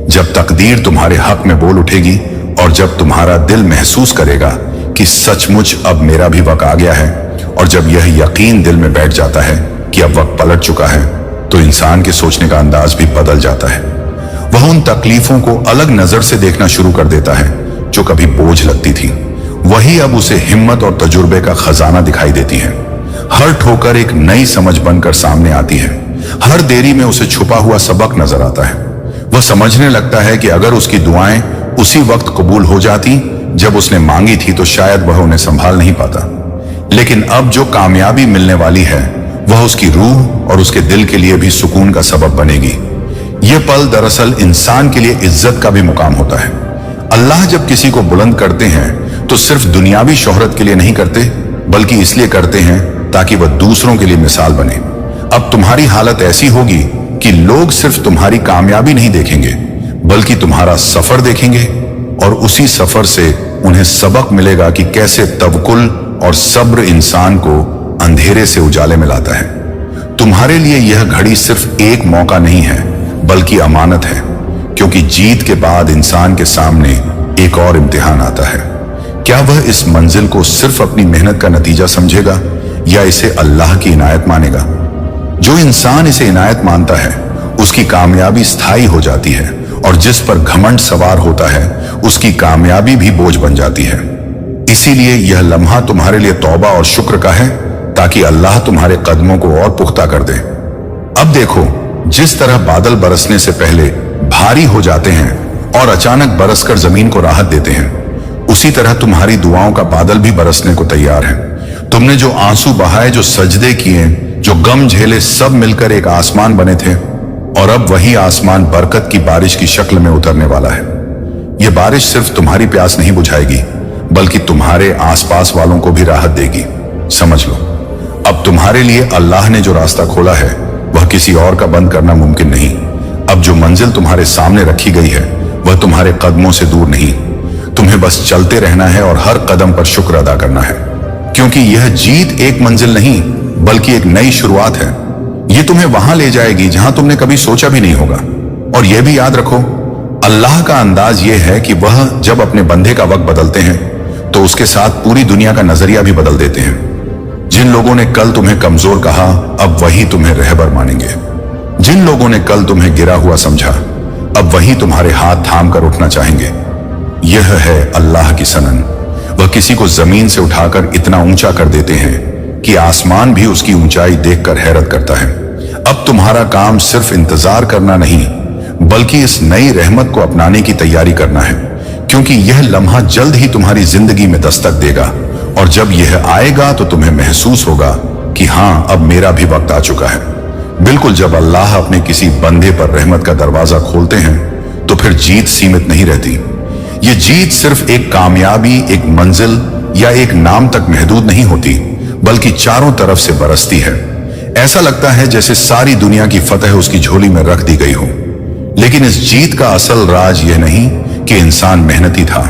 Speaker 1: जब तकदीर तुम्हारे हक में बोल उठेगी और जब तुम्हारा दिल महसूस करेगा कि सचमुच अब मेरा भी वक्त आ गया है। और जब यह यकीन दिल में बैठ जाता है कि अब वक्त पलट चुका है तो इंसान के सोचने का अंदाज भी बदल जाता है। वह उन तकलीफों को अलग नजर से देखना शुरू कर देता है जो कभी बोझ लगती थी। वही अब उसे हिम्मत और तजुर्बे का खजाना दिखाई देती है। हर ठोकर एक नई समझ बनकर सामने आती है। हर देरी में उसे छुपा हुआ सबक नजर आता है। वह समझने लगता है कि अगर उसकी दुआएं उसी वक्त कबूल हो जाती जब उसने मांगी थी तो शायद वह उन्हें संभाल नहीं पाता। लेकिन अब जो कामयाबी मिलने वाली है वह उसकी रूह और उसके दिल के लिए भी सुकून का सबब बनेगी। यह पल दरअसल इंसान के लिए इज्जत का भी मुकाम होता है। अल्लाह जब किसी को बुलंद करते हैं तो सिर्फ दुनियावी शोहरत के लिए नहीं करते, बल्कि इसलिए करते हैं ताकि वह दूसरों के लिए मिसाल बने। अब तुम्हारी हालत ऐसी होगी कि लोग सिर्फ तुम्हारी कामयाबी नहीं देखेंगे बल्कि तुम्हारा सफर देखेंगे, और उसी सफर से उन्हें सबक मिलेगा कि कैसे तवक्कुल और सब्र इंसान को अंधेरे से उजाले में लाता है। तुम्हारे लिए यह घड़ी सिर्फ एक मौका नहीं है बल्कि अमानत है, क्योंकि जीत के बाद इंसान के सामने एक और इम्तिहान आता है। क्या वह इस मंजिल को सिर्फ अपनी मेहनत का नतीजा समझेगा या इसे अल्लाह की इनायत मानेगा? जो इंसान इसे इनायत मानता है उसकी कामयाबी स्थायी हो जाती है, और जिस पर घमंड सवार होता है उसकी कामयाबी भी बोझ बन जाती है। इसीलिए यह लम्हा तुम्हारे लिए तौबा और शुक्र का है, ताकि अल्लाह तुम्हारे कदमों को और पुख्ता कर दे। अब देखो, जिस तरह बादल बरसने से पहले भारी हो जाते हैं और अचानक बरसकर जमीन को राहत देते हैं, उसी तरह तुम्हारी दुआओं का बादल भी बरसने को तैयार है। तुमने जो आंसू बहाए, जो सजदे किए, जो गम झेले, सब मिलकर एक आसमान बने थे, और अब वही आसमान बरकत की बारिश की शक्ल में उतरने वाला है। यह बारिश सिर्फ तुम्हारी प्यास नहीं बुझाएगी बल्कि तुम्हारे आसपास वालों को भी राहत देगी। समझ लो, अब तुम्हारे लिए अल्लाह ने जो रास्ता खोला है वह किसी और का बंद करना मुमकिन नहीं। अब जो मंजिल तुम्हारे सामने रखी गई है वह तुम्हारे कदमों से दूर नहीं। तुम्हें बस चलते रहना है और हर कदम पर शुक्र अदा करना है, क्योंकि यह जीत एक मंजिल नहीं बल्कि एक नई शुरुआत है। यह तुम्हें वहां ले जाएगी जहां तुमने कभी सोचा भी नहीं होगा। और यह भी याद रखो, अल्लाह का अंदाज यह है कि वह जब अपने बंदे का वक्त बदलते हैं तो उसके साथ पूरी दुनिया का नजरिया भी बदल देते हैं। जिन लोगों ने कल तुम्हें कमजोर कहा, अब वही तुम्हें रहबर मानेंगे। जिन लोगों ने कल तुम्हें गिरा हुआ समझा, अब वही तुम्हारे हाथ थाम कर उठना चाहेंगे। यह है अल्लाह की सनन। वह किसी को जमीन से उठाकर इतना ऊंचा कर देते हैं कि आसमान भी उसकी ऊंचाई देखकर हैरत करता है। अब तुम्हारा काम सिर्फ इंतजार करना नहीं बल्कि इस नई रहमत को अपनाने की तैयारी करना है, क्योंकि यह लम्हा जल्द ही तुम्हारी जिंदगी में दस्तक देगा। और जब यह आएगा तो तुम्हें महसूस होगा कि हाँ, अब मेरा भी वक्त आ चुका है। बिल्कुल जब अल्लाह अपने किसी बंदे पर रहमत का दरवाजा खोलते हैं तो फिर जीत सीमित नहीं रहती। ये जीत सिर्फ एक कामयाबी, एक मंजिल या एक नाम तक महदूद नहीं होती, बल्कि चारों तरफ से बरसती है। ऐसा लगता है जैसे सारी दुनिया की फतह उसकी झोली में रख दी गई हो। लेकिन इस जीत का असल राज यह नहीं कि इंसान मेहनती था,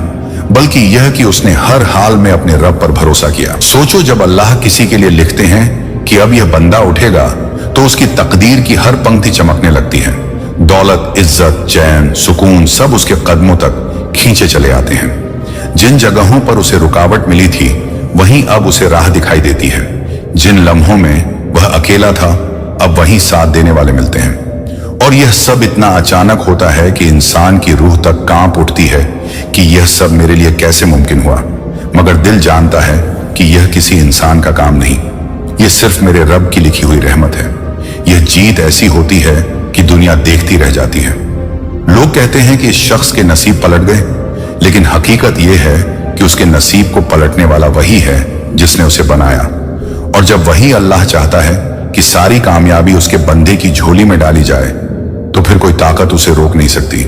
Speaker 1: बल्कि यह कि उसने हर हाल में अपने रब पर भरोसा किया। सोचो, जब अल्लाह किसी के लिए लिखते हैं कि अब यह बंदा उठेगा, तो उसकी तकदीर की हर पंक्ति चमकने लगती है। दौलत, इज्जत, चैन, सुकून सब उसके कदमों तक खींचे चले आते हैं। जिन जगहों पर उसे रुकावट मिली थी, वहीं अब उसे राह दिखाई देती है। जिन लम्हों में वह अकेला था, अब वहीं साथ देने वाले मिलते हैं। और यह सब इतना अचानक होता है कि इंसान की रूह तक कांप उठती है कि यह सब मेरे लिए कैसे मुमकिन हुआ। मगर दिल जानता है कि यह किसी इंसान का काम नहीं, यह सिर्फ मेरे रब की लिखी हुई रहमत है। यह जीत ऐसी होती है कि दुनिया देखती रह जाती है। लोग कहते हैं कि इस शख्स के नसीब पलट गए, लेकिन हकीकत यह है कि उसके नसीब को पलटने वाला वही है जिसने उसे बनाया। और जब वही अल्लाह चाहता है कि सारी कामयाबी उसके बंदे की झोली में डाली जाए, तो फिर कोई ताकत उसे रोक नहीं सकती।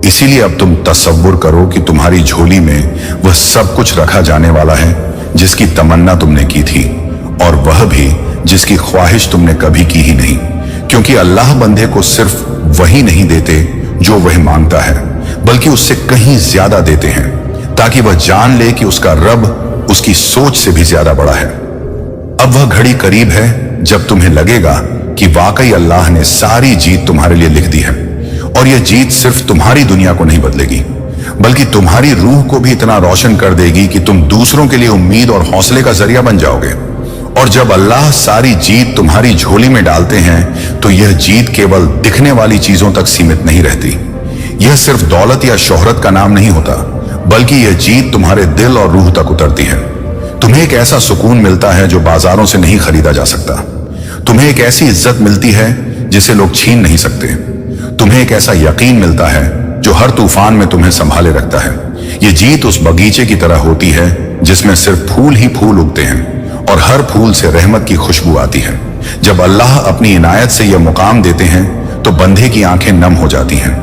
Speaker 1: इसीलिए अब तुम तसव्वुर करो कि तुम्हारी झोली में वह सब कुछ रखा जाने वाला है जिसकी तमन्ना तुमने की थी, और वह भी जिसकी ख्वाहिश तुमने कभी की ही नहीं। क्योंकि अल्लाह बंदे को सिर्फ वही नहीं देते जो वह मांगता है, बल्कि उससे कहीं ज्यादा देते हैं, ताकि वह जान ले कि उसका रब उसकी सोच से भी ज्यादा बड़ा है। अब वह घड़ी करीब है जब तुम्हें लगेगा कि वाकई अल्लाह ने सारी जीत तुम्हारे लिए लिख दी है। और यह जीत सिर्फ तुम्हारी दुनिया को नहीं बदलेगी, बल्कि तुम्हारी रूह को भी इतना रोशन कर देगी कि तुम दूसरों के लिए उम्मीद और हौसले का जरिया बन जाओगे। और जब अल्लाह सारी जीत तुम्हारी झोली में डालते हैं, तो यह जीत केवल दिखने वाली चीजों तक सीमित नहीं रहती। यह सिर्फ दौलत या शोहरत का नाम नहीं होता, बल्कि यह जीत तुम्हारे दिल और रूह तक उतरती है। तुम्हें एक ऐसा सुकून मिलता है जो बाजारों से नहीं खरीदा जा सकता। तुम्हें एक ऐसी इज्जत मिलती है जिसे लोग छीन नहीं सकते। तुम्हें एक ऐसा यकीन मिलता है जो हर तूफान में तुम्हें संभाले रखता है। ये जीत उस बगीचे की तरह होती है जिसमें सिर्फ फूल ही फूल उगते हैं और हर फूल से रहमत की खुशबू आती है। जब अल्लाह अपनी इनायत से यह मुकाम देते हैं, तो बंदे की आंखें नम हो जाती हैं।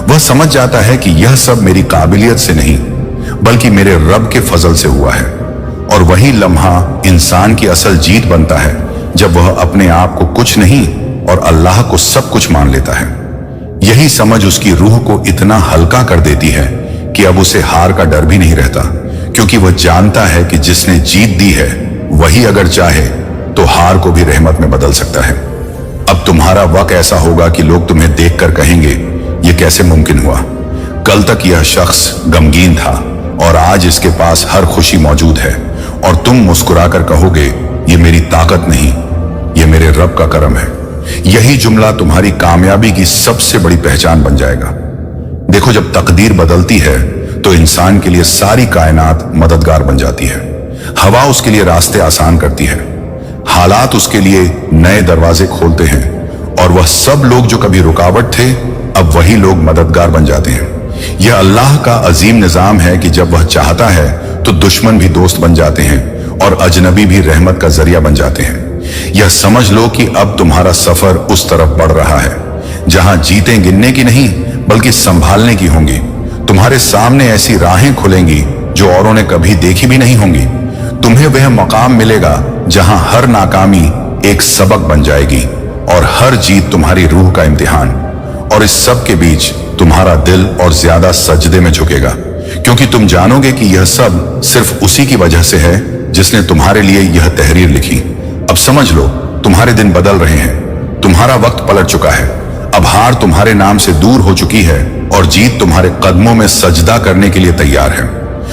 Speaker 1: वह समझ जाता है कि यह सब मेरी काबिलियत से नहीं, बल्कि मेरे रब के फजल से हुआ है। और वही लम्हा इंसान की असल जीत बनता है, जब वह अपने आप को कुछ नहीं और अल्लाह को सब कुछ मान लेता है। यही समझ उसकी रूह को इतना हल्का कर देती है कि अब उसे हार का डर भी नहीं रहता, क्योंकि वह जानता है कि जिसने जीत दी है, वही अगर चाहे तो हार को भी रहमत में बदल सकता है। अब तुम्हारा वक्त ऐसा होगा कि लोग तुम्हें देखकर कहेंगे, यह कैसे मुमकिन हुआ? कल तक यह शख्स गमगीन था और आज इसके पास हर खुशी मौजूद है। और तुम मुस्कुराकर कहोगे, यह मेरी ताकत नहीं, यह मेरे रब का करम है। यही जुमला तुम्हारी कामयाबी की सबसे बड़ी पहचान बन जाएगा। देखो, जब तकदीर बदलती है तो इंसान के लिए सारी कायनात मददगार बन जाती है। हवा उसके लिए रास्ते आसान करती है, हालात उसके लिए नए दरवाजे खोलते हैं, और वह सब लोग जो कभी रुकावट थे, अब वही लोग मददगार बन जाते हैं। यह अल्लाह का अजीम निजाम है कि जब वह चाहता है तो दुश्मन भी दोस्त बन जाते हैं और अजनबी भी रहमत का जरिया बन जाते हैं। यह समझ लो कि अब तुम्हारा सफर उस तरफ बढ़ रहा है जहां जीतें गिनने की नहीं, बल्कि संभालने की होंगी। तुम्हारे सामने ऐसी राहें खुलेंगी जो औरों ने कभी देखी भी नहीं होंगी। तुम्हें वह मकाम मिलेगा जहां हर नाकामी एक सबक बन जाएगी और हर जीत तुम्हारी रूह का इम्तिहान। और इस सब के बीच तुम्हारा दिल और ज्यादा सजदे में झुकेगा, क्योंकि तुम जानोगे कि यह सब सिर्फ उसी की वजह से है जिसने तुम्हारे लिए यह तहरीर लिखी। अब समझ लो, तुम्हारे दिन बदल रहे हैं, तुम्हारा वक्त पलट चुका है। अब हार तुम्हारे नाम से दूर हो चुकी है और जीत तुम्हारे कदमों में सजदा करने के लिए तैयार है।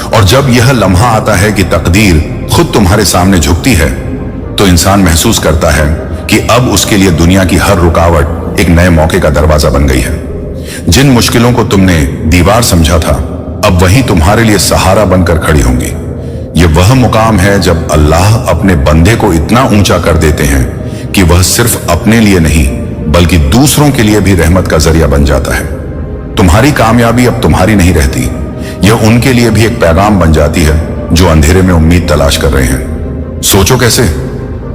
Speaker 1: और जब यह लम्हा आता है कि तकदीर खुद तुम्हारे सामने झुकती है, तो इंसान महसूस करता है कि अब उसके लिए दुनिया की हर रुकावट एक नए मौके का दरवाजा बन गई है। जिन मुश्किलों को तुमने दीवार समझा था, अब वही तुम्हारे लिए सहारा बनकर खड़ी होंगी। यह वह मुकाम है जब अल्लाह अपने बंदे को इतना ऊंचा कर देते हैं कि वह सिर्फ अपने लिए नहीं, बल्कि दूसरों के लिए भी रहमत का जरिया बन जाता है। तुम्हारी कामयाबी अब तुम्हारी नहीं रहती, यह उनके लिए भी एक पैगाम बन जाती है जो अंधेरे में उम्मीद तलाश कर रहे हैं। सोचो कैसे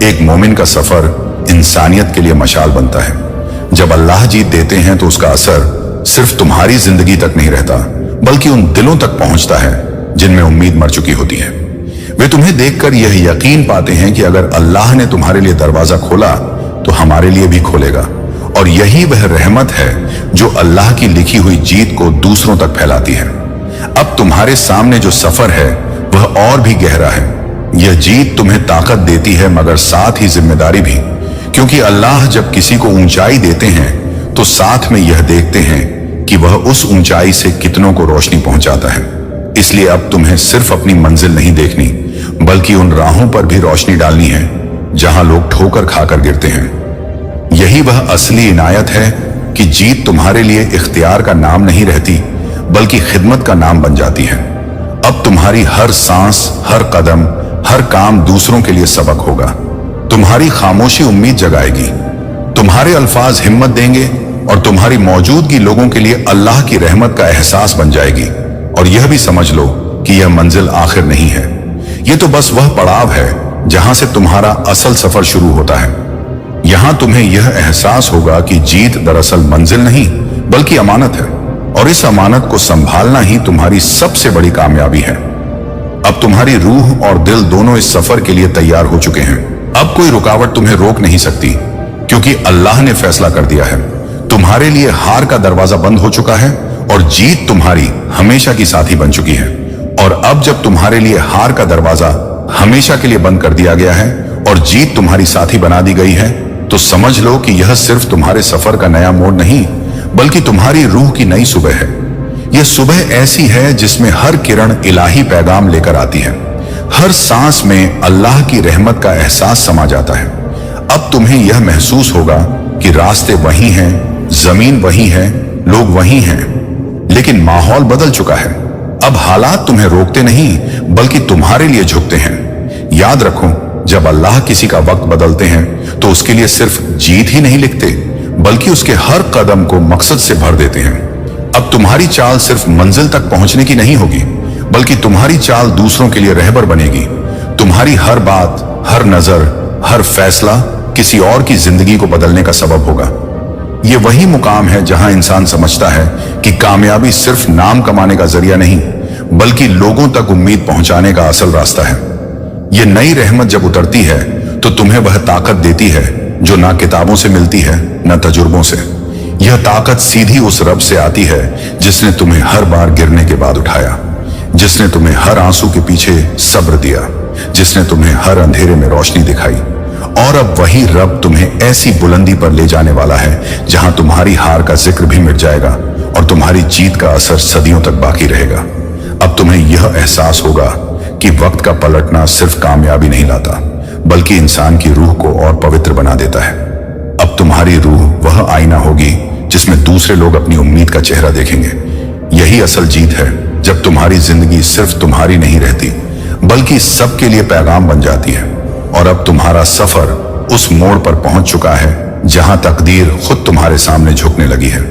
Speaker 1: एक मोमिन का सफर इंसानियत के लिए मशाल बनता है। जब अल्लाह जीत देते हैं तो उसका असर सिर्फ तुम्हारी जिंदगी तक नहीं रहता, बल्कि उन दिलों तक पहुंचता है जिनमें उम्मीद मर चुकी होती है। वे तुम्हें देखकर यह यकीन पाते हैं कि अगर अल्लाह ने तुम्हारे लिए दरवाजा खोला तो हमारे लिए भी खोलेगा, और यही वह रहमत है जो अल्लाह की लिखी हुई जीत को दूसरों तक फैलाती है। अब तुम्हारे सामने जो सफर है वह और भी गहरा है। यह जीत तुम्हें ताकत देती है मगर साथ ही जिम्मेदारी भी, क्योंकि अल्लाह जब किसी को ऊंचाई देते हैं तो साथ में यह देखते हैं कि वह उस ऊंचाई से कितनों को रोशनी पहुंचाता है। इसलिए अब तुम्हें सिर्फ अपनी मंजिल नहीं देखनी बल्कि उन राहों पर भी रोशनी डालनी है जहां लोग ठोकर खाकर गिरते हैं। यही वह असली इनायत है कि जीत तुम्हारे लिए इख्तियार का नाम नहीं रहती बल्कि खिदमत का नाम बन जाती है। अब तुम्हारी हर सांस, हर कदम, हर काम दूसरों के लिए सबक होगा। तुम्हारी खामोशी उम्मीद जगाएगी, तुम्हारे अल्फाज हिम्मत देंगे और तुम्हारी मौजूदगी लोगों के लिए अल्लाह की रहमत का एहसास बन जाएगी। और यह भी समझ लो कि यह मंजिल आखिर नहीं है, यह तो बस वह पड़ाव है जहां से तुम्हारा असल सफर शुरू होता है। यहां तुम्हें यह एहसास होगा कि जीत दरअसल मंजिल नहीं बल्कि अमानत है, और इस अमानत को संभालना ही तुम्हारी सबसे बड़ी कामयाबी है। अब तुम्हारी रूह और दिल दोनों इस सफर के लिए तैयार हो चुके हैं। अब कोई रुकावट तुम्हें रोक नहीं सकती, क्योंकि अल्लाह ने फैसला कर दिया है। तुम्हारे लिए हार का दरवाजा बंद हो चुका है और जीत तुम्हारी हमेशा की साथी बन चुकी है। और अब जब तुम्हारे लिए हार का दरवाजा हमेशा के लिए बंद कर दिया गया है और जीत तुम्हारी साथी बना दी गई है, तो समझ लो कि यह सिर्फ तुम्हारे सफर का नया मोड़ नहीं बल्कि तुम्हारी रूह की नई सुबह है। यह सुबह ऐसी है जिसमें हर किरण इलाही पैगाम लेकर आती है। हर सांस में अल्लाह की रहमत का एहसास समा जाता है। अब तुम्हें यह महसूस होगा कि रास्ते वही हैं, जमीन वही है, लोग वही हैं, लेकिन माहौल बदल चुका है। अब हालात तुम्हें रोकते नहीं बल्कि तुम्हारे लिए झुकते हैं। याद रखो, जब अल्लाह किसी का वक्त बदलते हैं तो उसके लिए सिर्फ जीत ही नहीं लिखते बल्कि उसके हर कदम को मकसद से भर देते हैं। अब तुम्हारी चाल सिर्फ मंजिल तक पहुंचने की नहीं होगी बल्कि तुम्हारी चाल दूसरों के लिए रहबर बनेगी। तुम्हारी हर बात, हर नजर, हर फैसला किसी और की जिंदगी को बदलने का सबब होगा। यह वही मुकाम है जहां इंसान समझता है कि कामयाबी सिर्फ नाम कमाने का जरिया नहीं बल्कि लोगों तक उम्मीद पहुंचाने का असल रास्ता है। यह नई रहमत जब उतरती है तो तुम्हें वह ताकत देती है जो ना किताबों से मिलती है न तजुर्बों से। यह ताकत सीधी उस रब से आती है जिसने तुम्हें हर बार गिरने के बाद उठाया, जिसने तुम्हें हर आंसू के पीछे सब्र दिया, जिसने तुम्हें हर अंधेरे में रोशनी दिखाई। और अब वही रब तुम्हें ऐसी बुलंदी पर ले जाने वाला है जहां तुम्हारी हार का जिक्र भी मिट जाएगा और तुम्हारी जीत का असर सदियों तक बाकी रहेगा। अब तुम्हें यह एहसास होगा कि वक्त का पलटना सिर्फ कामयाबी नहीं लाता बल्कि इंसान की रूह को और पवित्र बना देता है। अब तुम्हारी रूह वह आईना होगी जिसमें दूसरे लोग अपनी उम्मीद का चेहरा देखेंगे। यही असल जीत है, जब तुम्हारी जिंदगी सिर्फ तुम्हारी नहीं रहती बल्कि सबके लिए पैगाम बन जाती है। और अब तुम्हारा सफर उस मोड़ पर पहुंच चुका है जहां तकदीर खुद तुम्हारे सामने झुकने लगी है।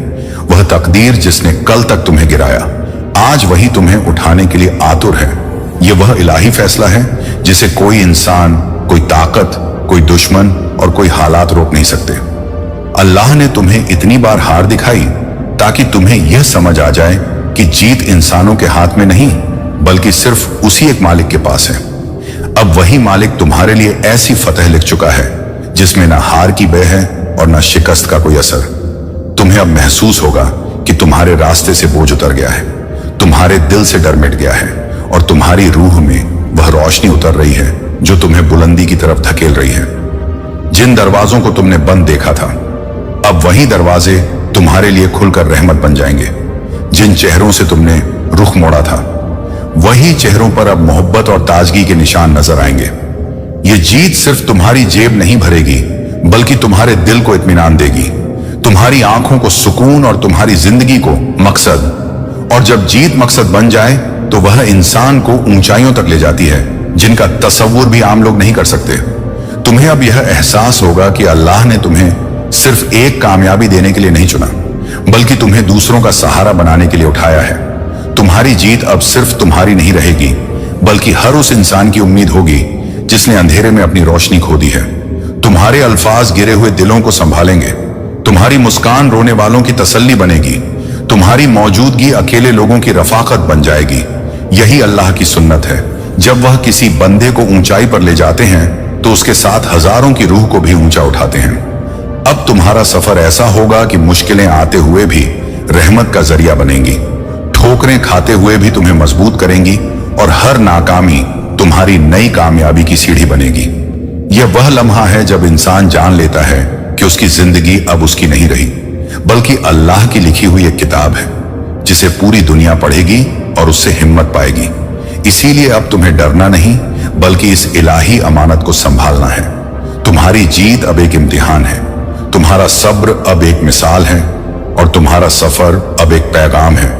Speaker 1: वह तकदीर जिसने कल तक तुम्हें गिराया, आज वही तुम्हें उठाने के लिए आतुर है। यह वह इलाही फैसला है जिसे कोई इंसान, कोई ताकत, कोई दुश्मन और कोई हालात रोक नहीं सकते। अल्लाह ने तुम्हें इतनी बार हार दिखाई ताकि तुम्हें यह समझ आ जाए कि जीत इंसानों के हाथ में नहीं बल्कि सिर्फ उसी एक मालिक के पास है। अब वही मालिक तुम्हारे लिए ऐसी फतह लिख चुका है जिसमें ना हार की बह है और ना शिकस्त का कोई असर। तुम्हें अब महसूस होगा कि तुम्हारे रास्ते से बोझ उतर गया है, तुम्हारे दिल से डर मिट गया है और तुम्हारी रूह में वह रोशनी उतर रही है जो तुम्हें बुलंदी की तरफ धकेल रही है। जिन दरवाजों को तुमने बंद देखा था, अब वही दरवाजे तुम्हारे लिए खुलकर रहमत बन जाएंगे। जिन चेहरों से तुमने रुख मोड़ा था, वही चेहरों पर अब मोहब्बत और ताजगी के निशान नजर आएंगे। ये जीत सिर्फ तुम्हारी जेब नहीं भरेगी बल्कि तुम्हारे दिल को इत्मीनान देगी, तुम्हारी आंखों को सुकून और तुम्हारी जिंदगी को मकसद। और जब जीत मकसद बन जाए तो वह इंसान को ऊंचाइयों तक ले जाती है जिनका तसव्वुर भी आम लोग नहीं कर सकते। तुम्हें अब यह एहसास होगा कि अल्लाह ने तुम्हें सिर्फ एक कामयाबी देने के लिए नहीं चुना बल्कि तुम्हें दूसरों का सहारा बनाने के लिए उठाया है। तुम्हारी जीत अब सिर्फ तुम्हारी नहीं रहेगी बल्कि हर उस इंसान की उम्मीद होगी जिसने अंधेरे में अपनी रोशनी खो दी है। तुम्हारे अल्फाज गिरे हुए दिलों को संभालेंगे, तुम्हारी मुस्कान रोने वालों की तसल्ली बनेगी, तुम्हारी मौजूदगी अकेले लोगों की रफाकत बन जाएगी। यही अल्लाह की सुन्नत है। जब वह किसी बंदे को ऊंचाई पर ले जाते हैं तो उसके साथ हजारों की रूह को भी ऊंचा उठाते हैं। अब तुम्हारा सफर ऐसा होगा कि मुश्किलें आते हुए भी रहमत का जरिया बनेंगी, ठोकरें खाते हुए भी तुम्हें मजबूत करेंगी और हर नाकामी तुम्हारी नई कामयाबी की सीढ़ी बनेगी। यह वह लम्हा है जब इंसान जान लेता है कि उसकी जिंदगी अब उसकी नहीं रही, बल्कि अल्लाह की लिखी हुई एक किताब है जिसे पूरी दुनिया पढ़ेगी और उससे हिम्मत पाएगी। इसीलिए अब तुम्हें डरना नहीं, बल्कि इस इलाही अमानत को संभालना है। तुम्हारी जीत अब एक इम्तिहान है, तुम्हारा सब्र अब एक मिसाल है और तुम्हारा सफर अब एक पैगाम है।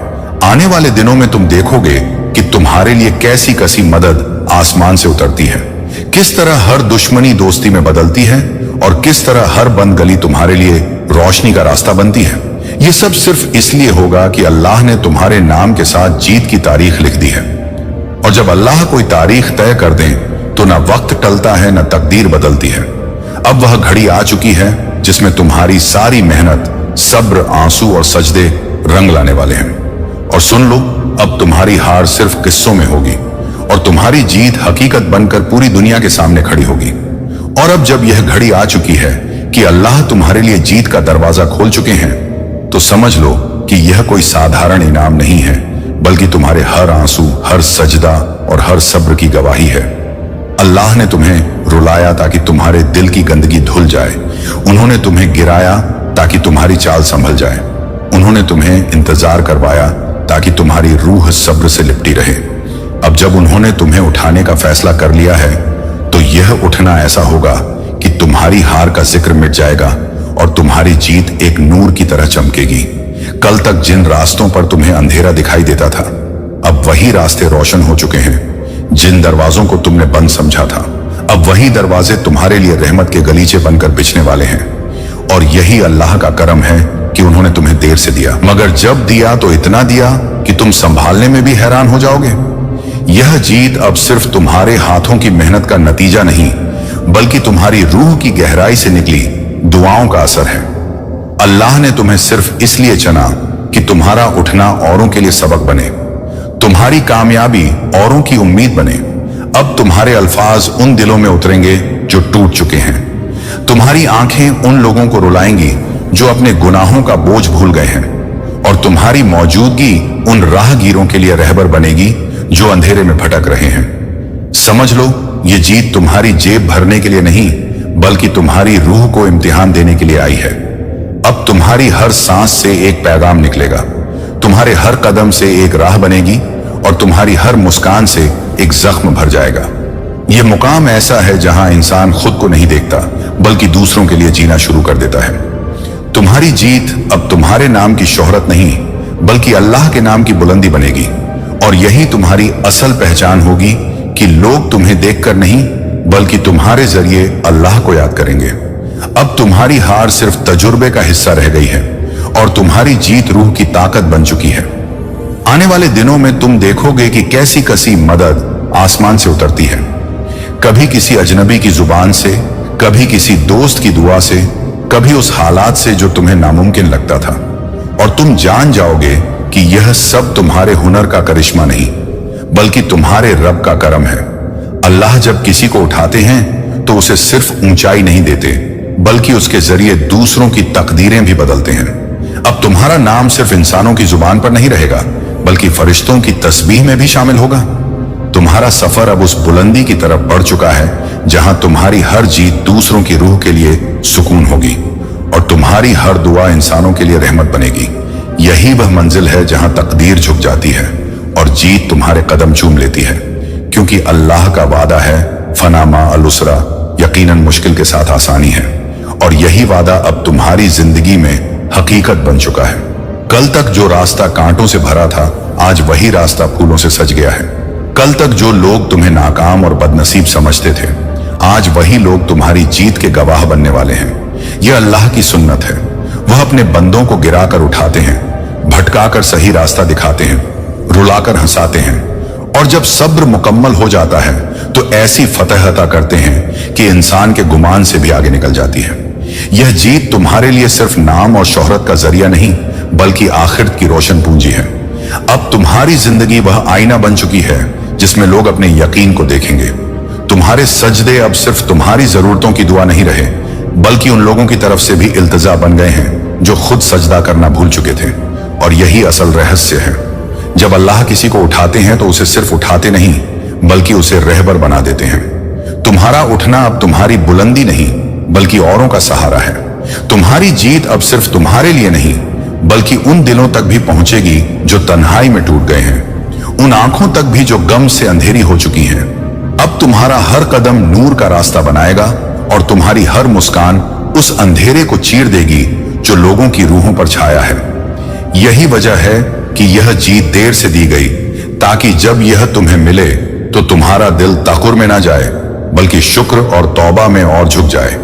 Speaker 1: आने वाले दिनों में तुम देखोगे कि तुम्हारे लिए कैसी कसी मदद आसमान से उतरती है, किस तरह हर दुश्मनी दोस्ती में बदलती है और किस तरह हर बंद गली तुम्हारे लिए रोशनी का रास्ता बनती है। यह सब सिर्फ इसलिए होगा कि अल्लाह ने तुम्हारे नाम के साथ जीत की तारीख लिख दी है। और जब अल्लाह कोई तारीख तय कर दे तो न वक्त टलता है न तकदीर बदलती है। अब वह घड़ी आ चुकी है जिसमें तुम्हारी सारी मेहनत, सब्र, आंसू और सजदे रंग लाने वाले हैं। और सुन लो, अब तुम्हारी हार सिर्फ किस्सों में होगी और तुम्हारी जीत हकीकत बनकर पूरी दुनिया के सामने खड़ी होगी। और अब जब यह घड़ी आ चुकी है कि अल्लाह तुम्हारे लिए जीत का दरवाजा खोल चुके हैं, तो समझ लो कि यह कोई साधारण इनाम नहीं है, बल्कि तुम्हारे हर आंसू, हर सजदा और हर सब्र की गवाही है। अल्लाह ने तुम्हें रुलाया ताकि तुम्हारे दिल की गंदगी धुल जाए। उन्होंने तुम्हें गिराया ताकि तुम्हारी चाल संभल जाए। उन्होंने तुम्हें इंतजार करवाया ताकि तुम्हारी रूह सब्र से लिपटी रहे। अब जब उन्होंने तुम्हें उठाने का फैसला कर लिया है, तो यह उठना ऐसा होगा कि तुम्हारी हार का जिक्र मिट जाएगा और तुम्हारी जीत एक नूर की तरह चमकेगी। कल तक जिन रास्तों पर तुम्हें अंधेरा दिखाई देता था, अब वही रास्ते रोशन हो चुके हैं। जिन दरवाजों को तुमने बंद समझा था, अब वही दरवाजे तुम्हारे लिए रहमत के गलीचे बनकर बिछने वाले हैं। और यही अल्लाह का करम है कि उन्होंने तुम्हें देर से दिया, मगर जब दिया तो इतना दिया कि तुम संभालने में भी हैरान हो जाओगे। यह जीत अब सिर्फ तुम्हारे हाथों की मेहनत का नतीजा नहीं, बल्कि तुम्हारी रूह की गहराई से निकली दुआओं का असर है। अल्लाह ने तुम्हें सिर्फ इसलिए चुना कि तुम्हारा उठना औरों के लिए सबक बने, तुम्हारी कामयाबी औरों की उम्मीद बने। अब तुम्हारे अल्फाज उन दिलों में उतरेंगे जो टूट चुके हैं। तुम्हारी आंखें उन लोगों को रुलाएंगी जो अपने गुनाहों का बोझ भूल गए हैं, और तुम्हारी मौजूदगी उन राहगीरों के लिए रहबर बनेगी जो अंधेरे में भटक रहे हैं। समझ लो, ये जीत तुम्हारी जेब भरने के लिए नहीं, बल्कि तुम्हारी रूह को इम्तिहान देने के लिए आई है। अब तुम्हारी हर सांस से एक पैगाम निकलेगा, तुम्हारे हर कदम से एक राह बनेगी और तुम्हारी हर मुस्कान से एक जख्म भर जाएगा। यह मुकाम ऐसा है जहां इंसान खुद को नहीं देखता, बल्कि दूसरों के लिए जीना शुरू कर देता है। तुम्हारी जीत अब तुम्हारे नाम की शोहरत नहीं, बल्कि अल्लाह के नाम की बुलंदी बनेगी। और यही तुम्हारी असल पहचान होगी कि लोग तुम्हें देखकर नहीं, बल्कि तुम्हारे जरिए अल्लाह को याद करेंगे। अब तुम्हारी हार सिर्फ तजुर्बे का हिस्सा रह गई है और तुम्हारी जीत रूह की ताकत बन चुकी है। आने वाले दिनों में तुम देखोगे कि कैसी कसी मदद आसमान से उतरती है, कभी किसी अजनबी की जुबान से, कभी किसी दोस्त की दुआ से, कभी उस हालात से जो तुम्हें नामुमकिन लगता था। और तुम जान जाओगे कि यह सब तुम्हारे हुनर का करिश्मा नहीं, बल्कि तुम्हारे रब का करम है। अल्लाह जब किसी को उठाते हैं तो उसे सिर्फ ऊंचाई नहीं देते, बल्कि उसके जरिए दूसरों की तकदीरें भी बदलते हैं। अब तुम्हारा नाम सिर्फ इंसानों की जुबान पर नहीं रहेगा, बल्कि फरिश्तों की तस्बीह में भी शामिल होगा। तुम्हारा सफर अब उस बुलंदी की तरफ बढ़ चुका है जहां तुम्हारी हर जीत दूसरों की रूह के लिए सुकून होगी और तुम्हारी हर दुआ इंसानों के लिए रहमत बनेगी। यही वह मंजिल है जहां तकदीर झुक जाती है और जीत तुम्हारे कदम चूम लेती है, क्योंकि अल्लाह का वादा है, फनामा अल-उसरा, यकीनन मुश्किल के साथ आसानी है। और यही वादा अब तुम्हारी जिंदगी में हकीकत बन चुका है। कल तक जो रास्ता कांटों से भरा था, आज वही रास्ता फूलों से सज गया है। कल तक जो लोग तुम्हें नाकाम और बदनसीब समझते थे, आज वही लोग तुम्हारी जीत के गवाह बनने वाले हैं। यह अल्लाह की सुन्नत है। वह अपने बंदों को गिराकर उठाते हैं, भटकाकर सही रास्ता दिखाते हैं, रुलाकर हंसाते हैं, और जब सब्र मुकम्मल हो जाता है तो ऐसी फतह अता करते हैं कि इंसान के गुमान से भी आगे निकल जाती है। यह जीत तुम्हारे लिए सिर्फ नाम और शोहरत का जरिया नहीं, बल्कि आखिरत की रोशन पूंजी है। अब तुम्हारी जिंदगी वह आईना बन चुकी है जिसमें लोग अपने यकीन को देखेंगे। तुम्हारे सजदे अब सिर्फ तुम्हारी जरूरतों की दुआ नहीं रहे, बल्कि उन लोगों की तरफ से भी इल्तिजा बन गए हैं जो खुद सजदा करना भूल चुके थे। और यही असल रहस्य है। जब अल्लाह किसी को उठाते हैं तो उसे सिर्फ उठाते नहीं, बल्कि उसे रहबर बना देते हैं। तुम्हारा उठना अब तुम्हारी बुलंदी नहीं, बल्कि औरों का सहारा है। तुम्हारी जीत अब सिर्फ तुम्हारे लिए नहीं, बल्कि उन दिलों तक भी पहुंचेगी जो तन्हाई में टूट गए हैं, उन आंखों तक भी जो गम से अंधेरी हो चुकी हैं। अब तुम्हारा हर कदम नूर का रास्ता बनाएगा और तुम्हारी हर मुस्कान उस अंधेरे को चीर देगी जो लोगों की रूहों पर छाया है। यही वजह है कि यह जीत देर से दी गई, ताकि जब यह तुम्हें मिले तो तुम्हारा दिल तकुर में ना जाए, बल्कि शुक्र और तौबा में और झुक जाए।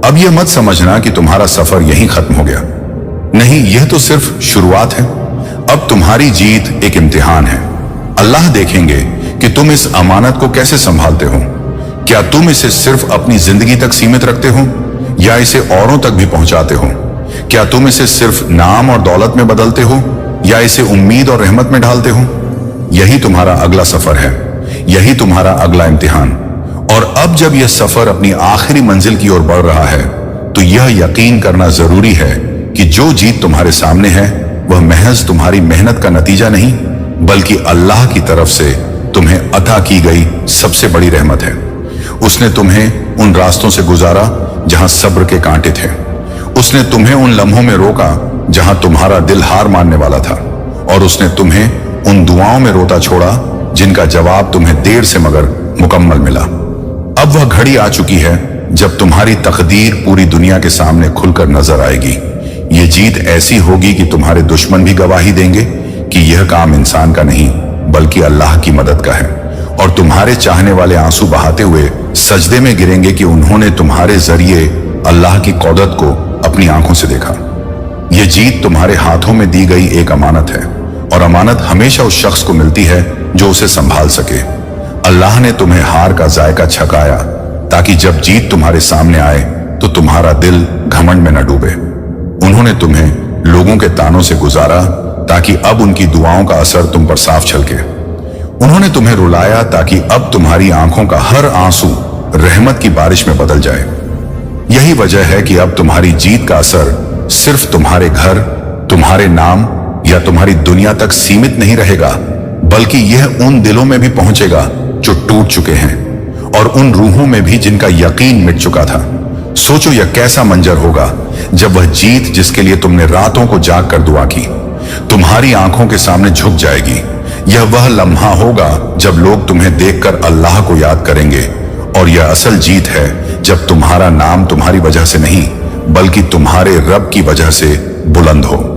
Speaker 1: अब यह मत समझना कि तुम्हारा सफर यहीं खत्म हो गया। नहीं, यह तो सिर्फ शुरुआत है। अब तुम्हारी जीत एक इम्तिहान है। अल्लाह देखेंगे कि तुम इस अमानत को कैसे संभालते हो। क्या तुम इसे सिर्फ अपनी जिंदगी तक सीमित रखते हो या इसे औरों तक भी पहुंचाते हो? क्या तुम इसे सिर्फ नाम और दौलत में बदलते हो या इसे उम्मीद और रहमत में ढालते हो? यही तुम्हारा अगला सफर है, यही तुम्हारा अगला इम्तिहान। और अब जब यह सफर अपनी आखिरी मंजिल की ओर बढ़ रहा है, तो यह यकीन करना जरूरी है कि जो जीत तुम्हारे सामने है वह महज तुम्हारी मेहनत का नतीजा नहीं, बल्कि अल्लाह की तरफ से तुम्हें अता की गई सबसे बड़ी रहमत है। उसने तुम्हें उन रास्तों से गुजारा जहां सब्र के कांटे थे। उसने तुम्हें उन लम्हों में रोका जहां तुम्हारा दिल हार मानने वाला था, और उसने तुम्हें उन दुआओं में रोता छोड़ा जिनका जवाब तुम्हें देर से मगर मुकम्मल मिला। अब वह घड़ी आ चुकी है जब तुम्हारी तकदीर पूरी दुनिया के सामने खुलकर नजर आएगी। ये जीत ऐसी होगी कि तुम्हारे दुश्मन भी गवाही देंगे कि यह काम इंसान का नहीं, बल्कि अल्लाह की मदद का है। और तुम्हारे चाहने वाले आंसू बहाते हुए सजदे में गिरेंगे कि उन्होंने तुम्हारे जरिए अल्लाह की कुदरत को अपनी आंखों से देखा। यह जीत तुम्हारे हाथों में दी गई एक अमानत है, और अमानत हमेशा उस शख्स को मिलती है जो उसे संभाल सके। अल्लाह ने तुम्हें हार का जायका छकाया ताकि जब जीत तुम्हारे सामने आए तो तुम्हारा दिल घमंड में न डूबे। उन्होंने तुम्हें लोगों के तानों से गुजारा ताकि अब उनकी दुआओं का असर तुम पर साफ झलके। उन्होंने तुम्हें रुलाया ताकि अब तुम्हारी आंखों का हर आंसू रहमत की बारिश में बदल जाए। यही वजह है कि अब तुम्हारी जीत का असर सिर्फ तुम्हारे घर, तुम्हारे नाम या तुम्हारी दुनिया तक सीमित नहीं रहेगा, बल्कि यह उन दिलों में भी पहुंचेगा जो टूट चुके हैं, और उन रूहों में भी जिनका यकीन मिट चुका था। सोचो यह कैसा मंजर होगा जब वह जीत जिसके लिए तुमने रातों को जाग कर दुआ की तुम्हारी आंखों के सामने झुक जाएगी। यह वह लम्हा होगा जब लोग तुम्हें देखकर अल्लाह को याद करेंगे, और यह असल जीत है जब तुम्हारा नाम तुम्हारी वजह से नहीं, बल्कि तुम्हारे रब की वजह से बुलंद हो।